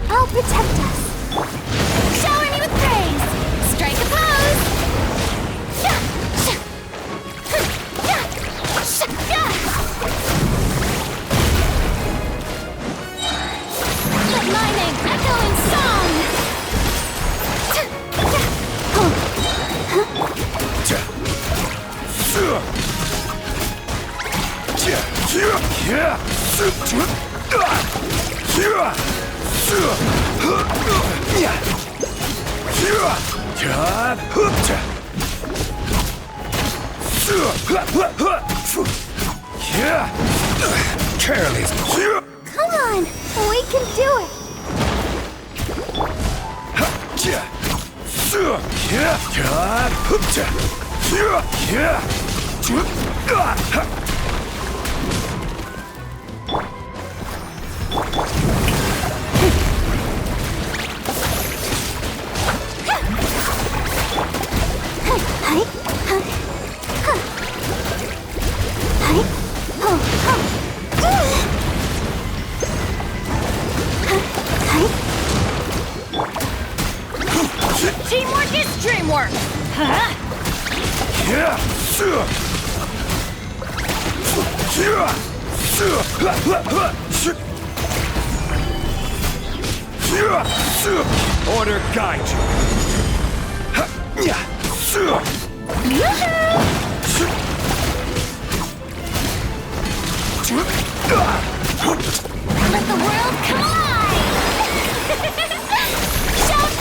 I'll protect us. Shower me with praise. Strike a pose. Let my name echo in song. Careless! Come on, we can do it. Teamwork is dreamwork! Huh? Order guide you! Let the world collide! Shout!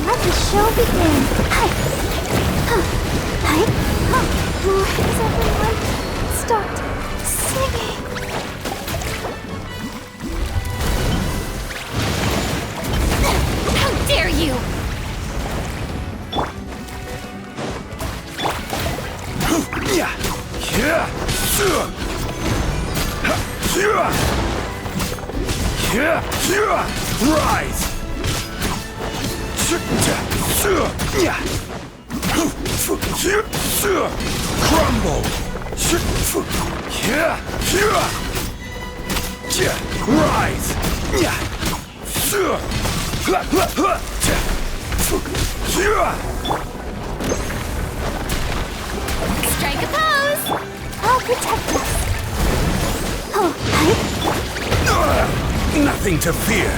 Let the show begin. Has everyone stopped singing? How dare you! Rise! Crumble! Rise! Strike a pose! I'll protect us. Nothing to fear!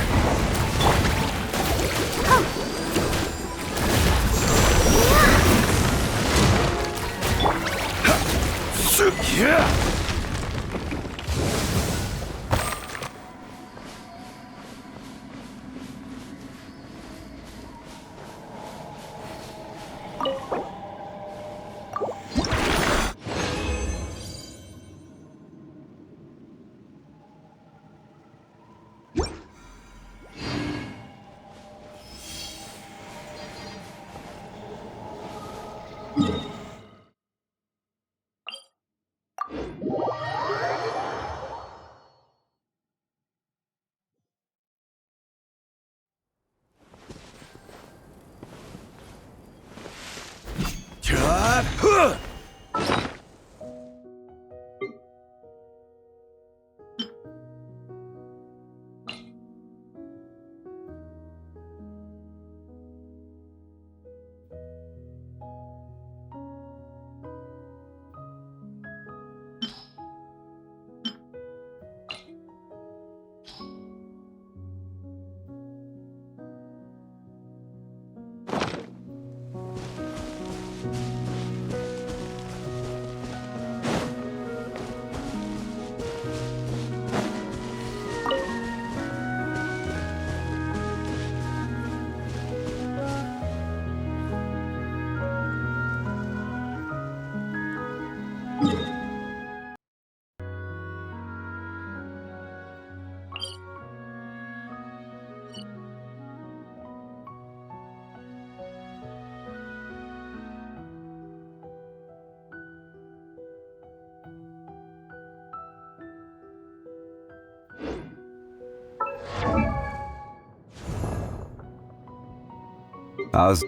How's...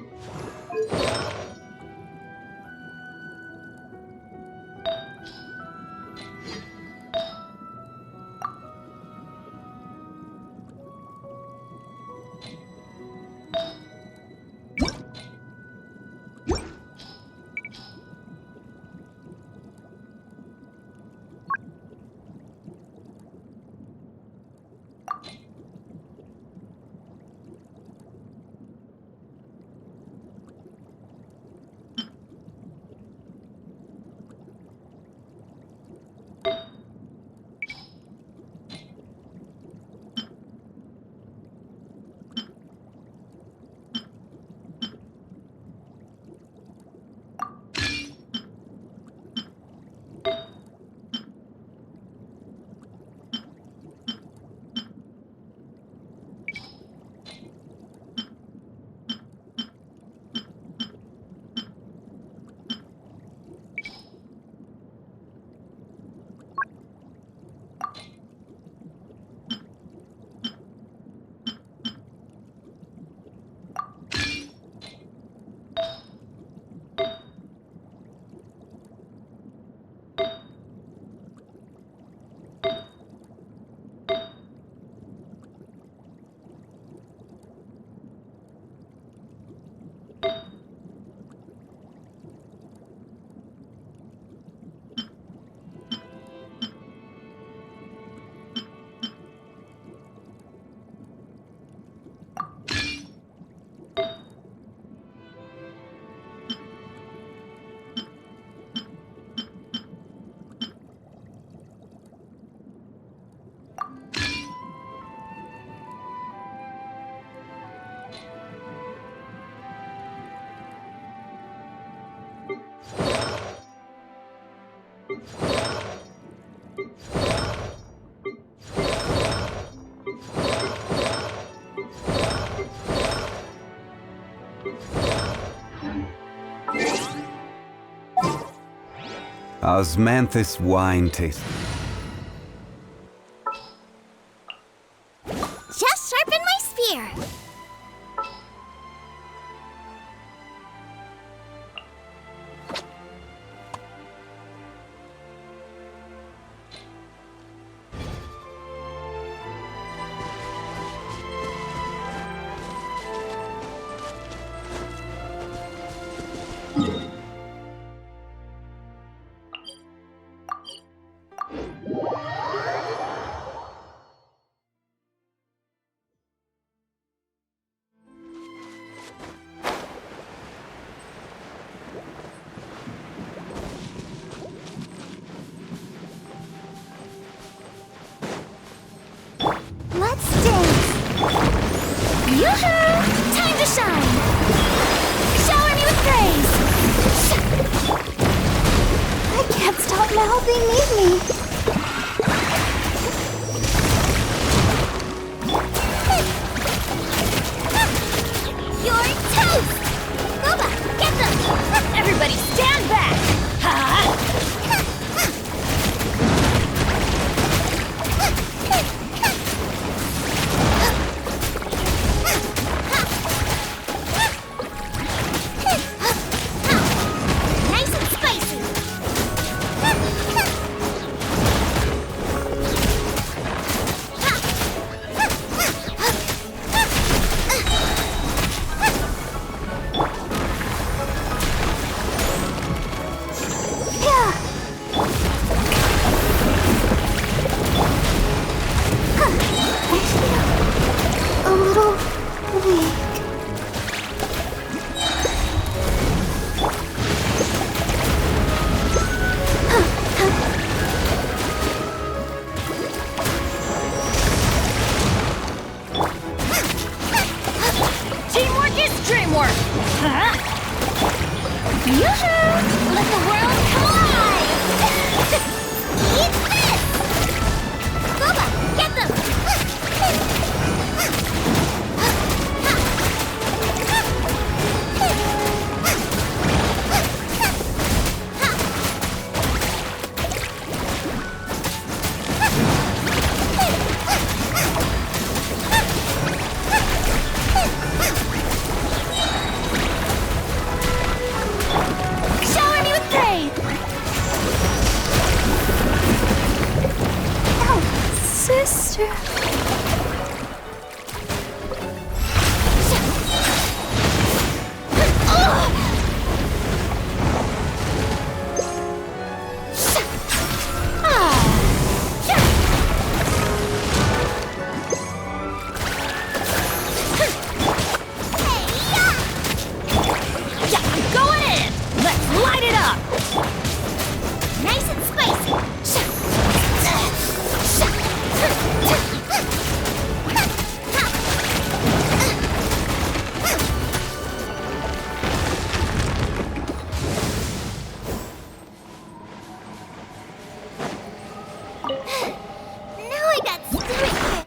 Osmanthus wine taste. Just sharpen my spear. Let's dance! Yoo-hoo! Time to shine! Shower me with praise! I can't stop mouthing "Need me." You're toast! Boba, get them! Everybody stand back! Nice and spicy! A little weak. Teamwork is dreamwork! Yoo-hoo! Let the world come alive! Eat this! Boba, get them! teacher. Going in! Let's light it up! Nice and spicy! Now I got stomach.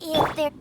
If they're...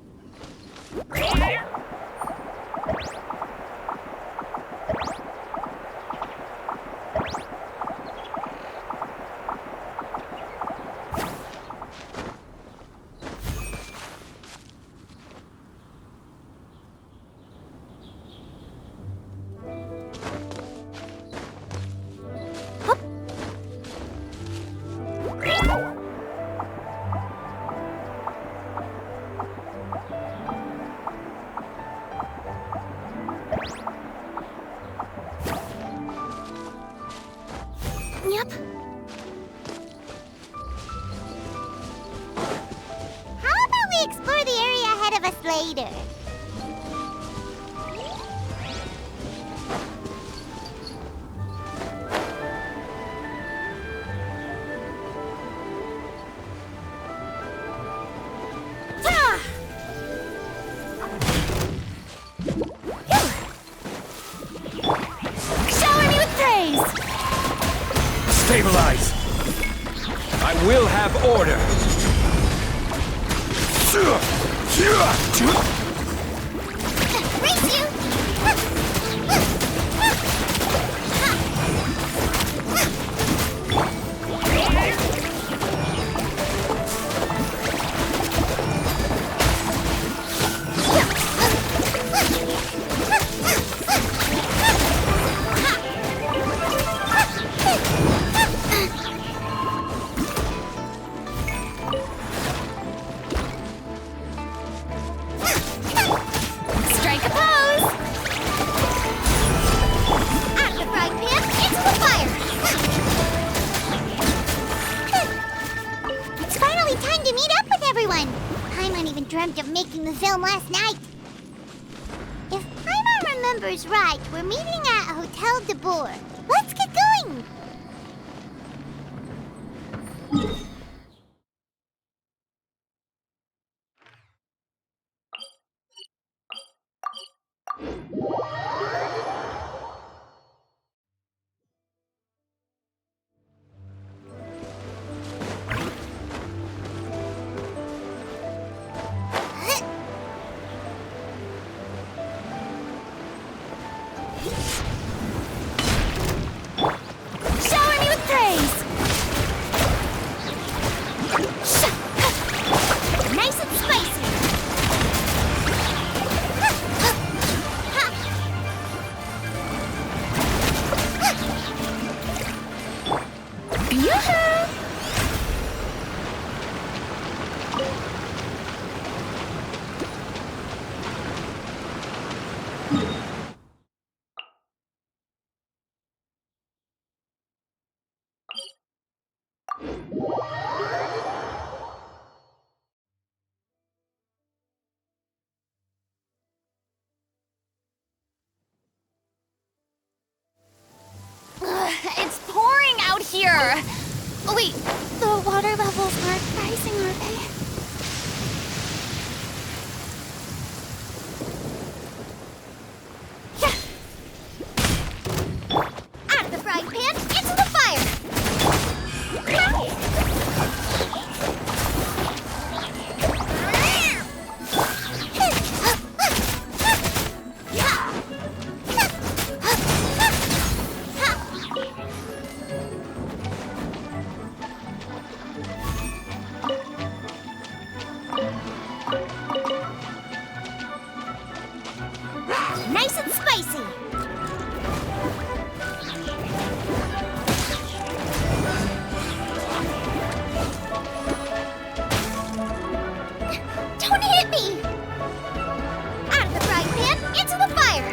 Yep. How about we explore the area ahead of us later? Shower me with praise! Stabilize! I will have order! Race you! Strike a pose! Out of the frying pan, into the fire! It's finally time to meet up with everyone! Paimon even dreamt of making the film last night. If Paimon remembers right, we're meeting at Hotel de Boer. Let's get going! Shower me with praise! Nice and spicy! Yoo-hoo! It's pouring out here! Oh, wait, the water levels aren't rising, are they? Out of the frying pan, into the fire! Nice and spicy! Don't hit me! Out of the frying pan, into the fire!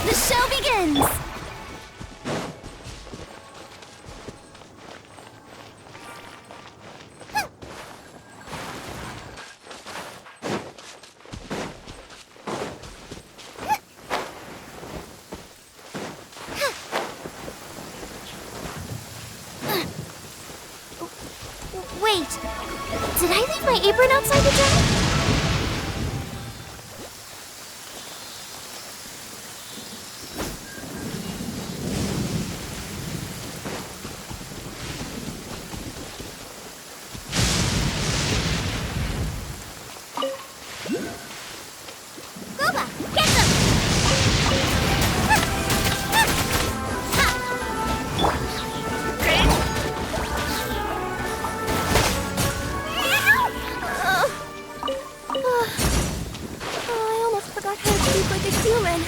The show begins! Wait, did I leave my apron outside to dry? a human.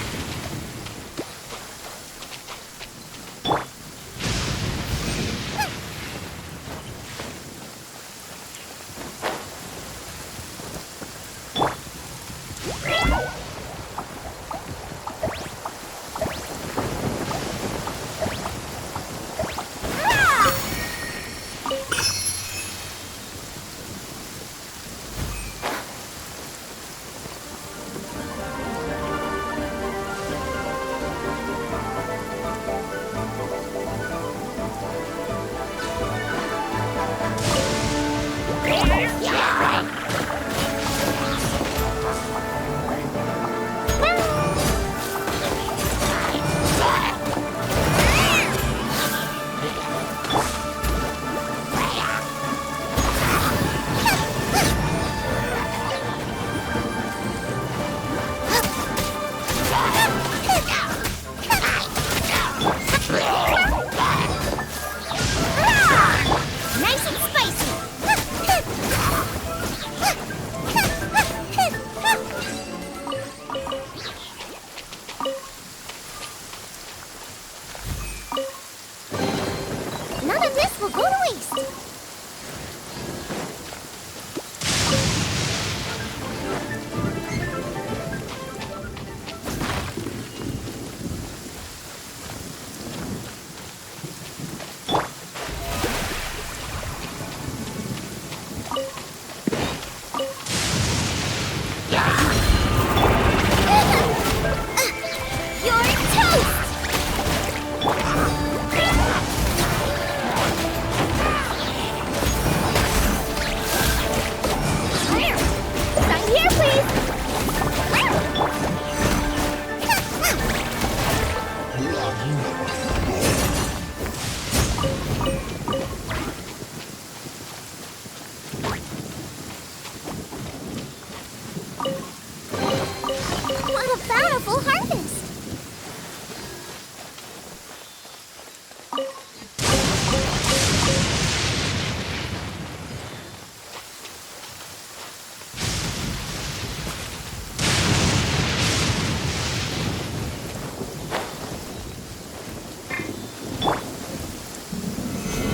Nice and spicy. None of this will go to waste. You're toast! Sign here, please! What a bountiful harvest!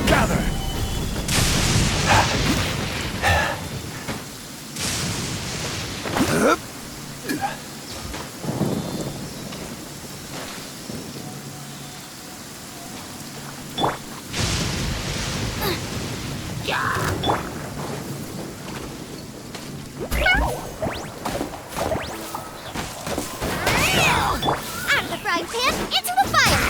Gather! Out of the frying pan, into the fire!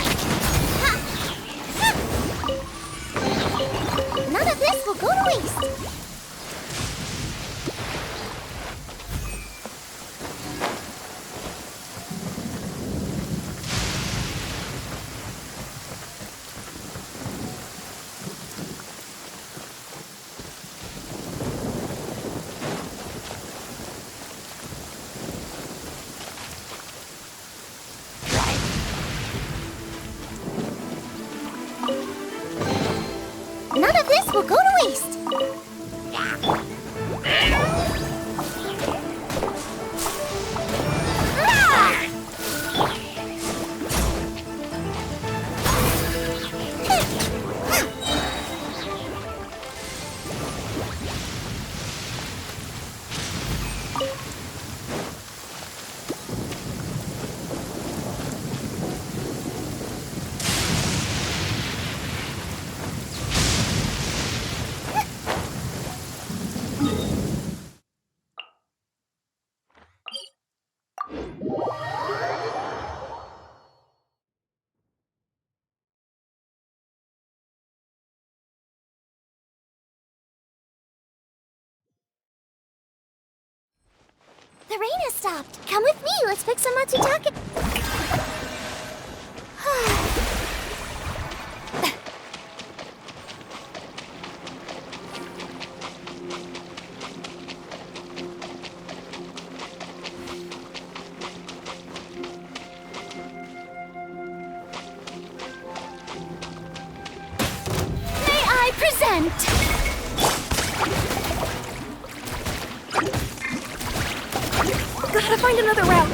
None of this will go to waste. None of this will go to waste. The rain has stopped. Come with me. Let's pick some matsutake. May I present? Gotta find another route.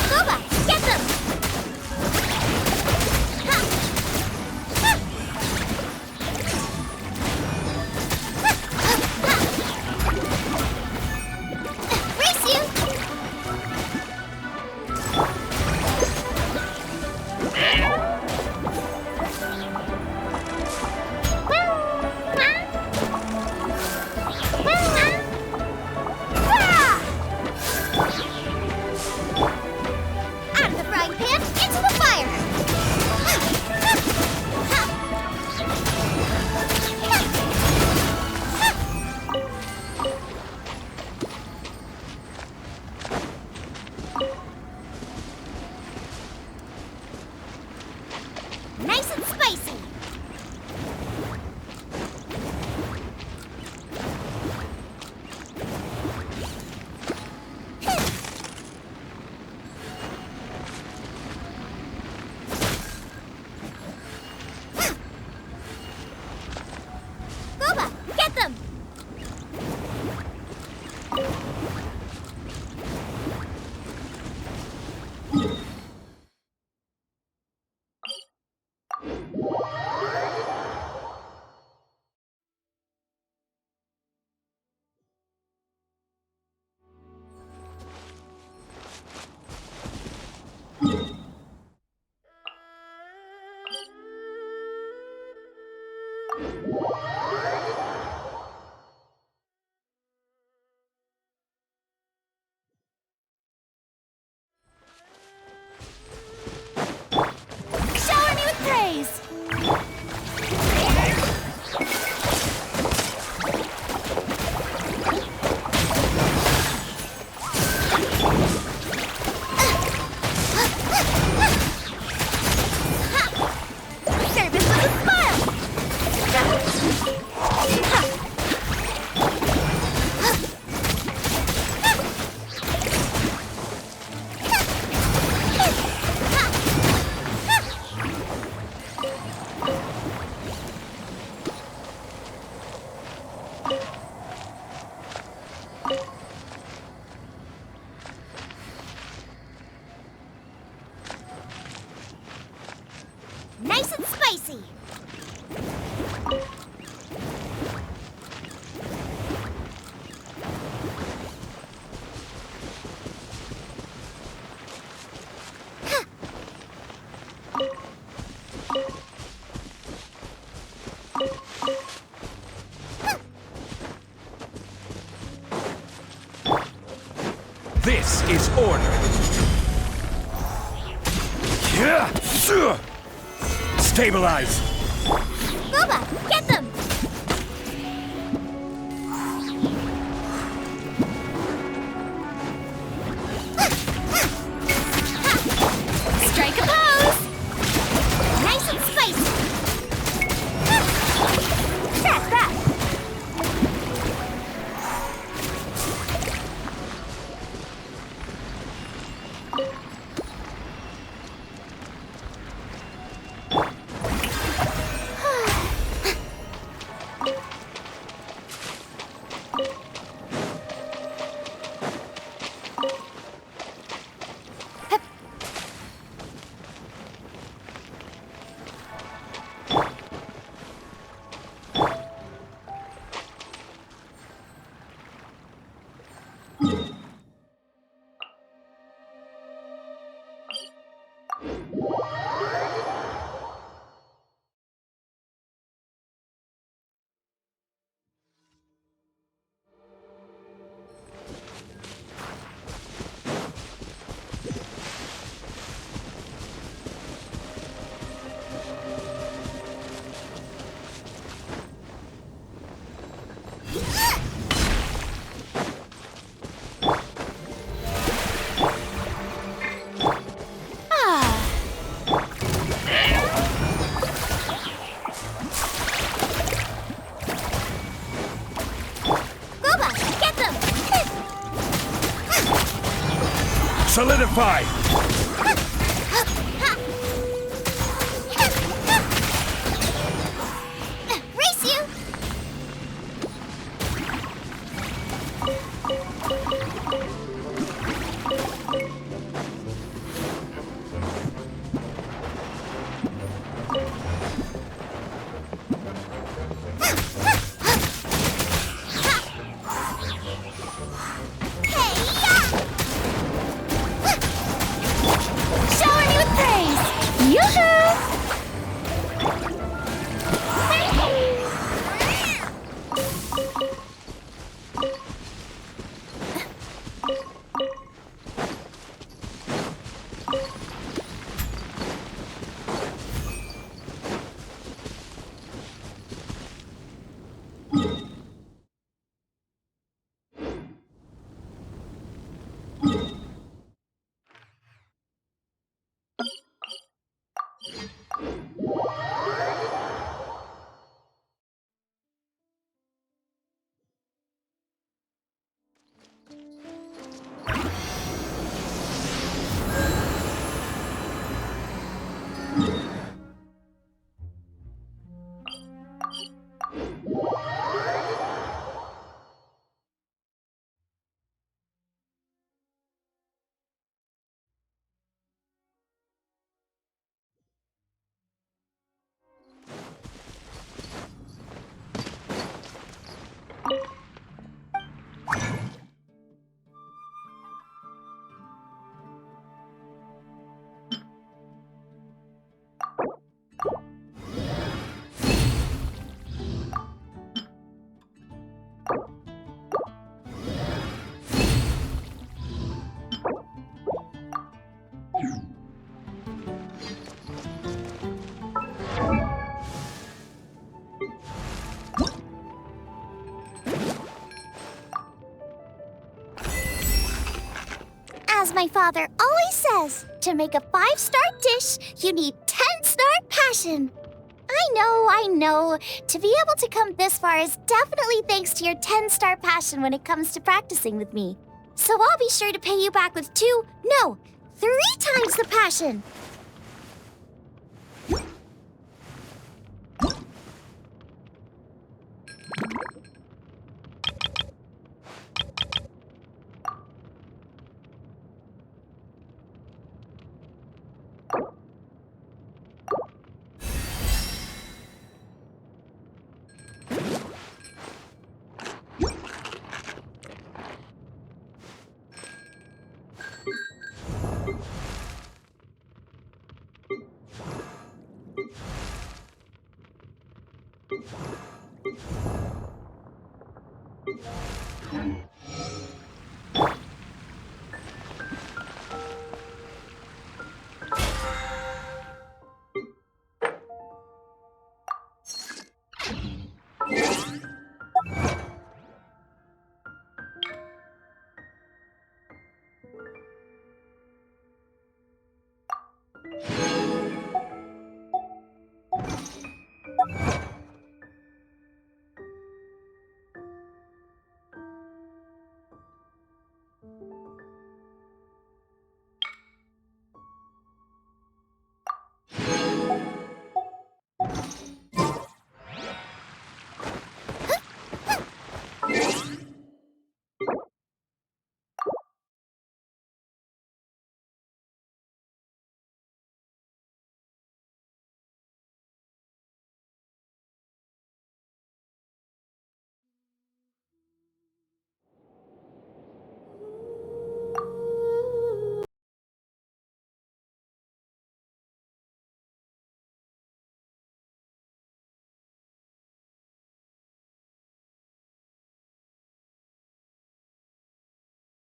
Boba, get them! Ha! Ha! Race you! Out of the frying pan, into the fire! Nice and spicy! Boba, get them! Shower me with praise! Service with a smile! Nice and spicy! This is order. Stabilize. Boba, get them! Strike a pose! Nice and spicy! That's that! Solidify! Race you! As my father always says, to make a 5-star dish, you need 10-star passion. I know. To be able to come this far is definitely thanks to your 10-star passion when it comes to practicing with me. So I'll be sure to pay you back with 3 times the passion.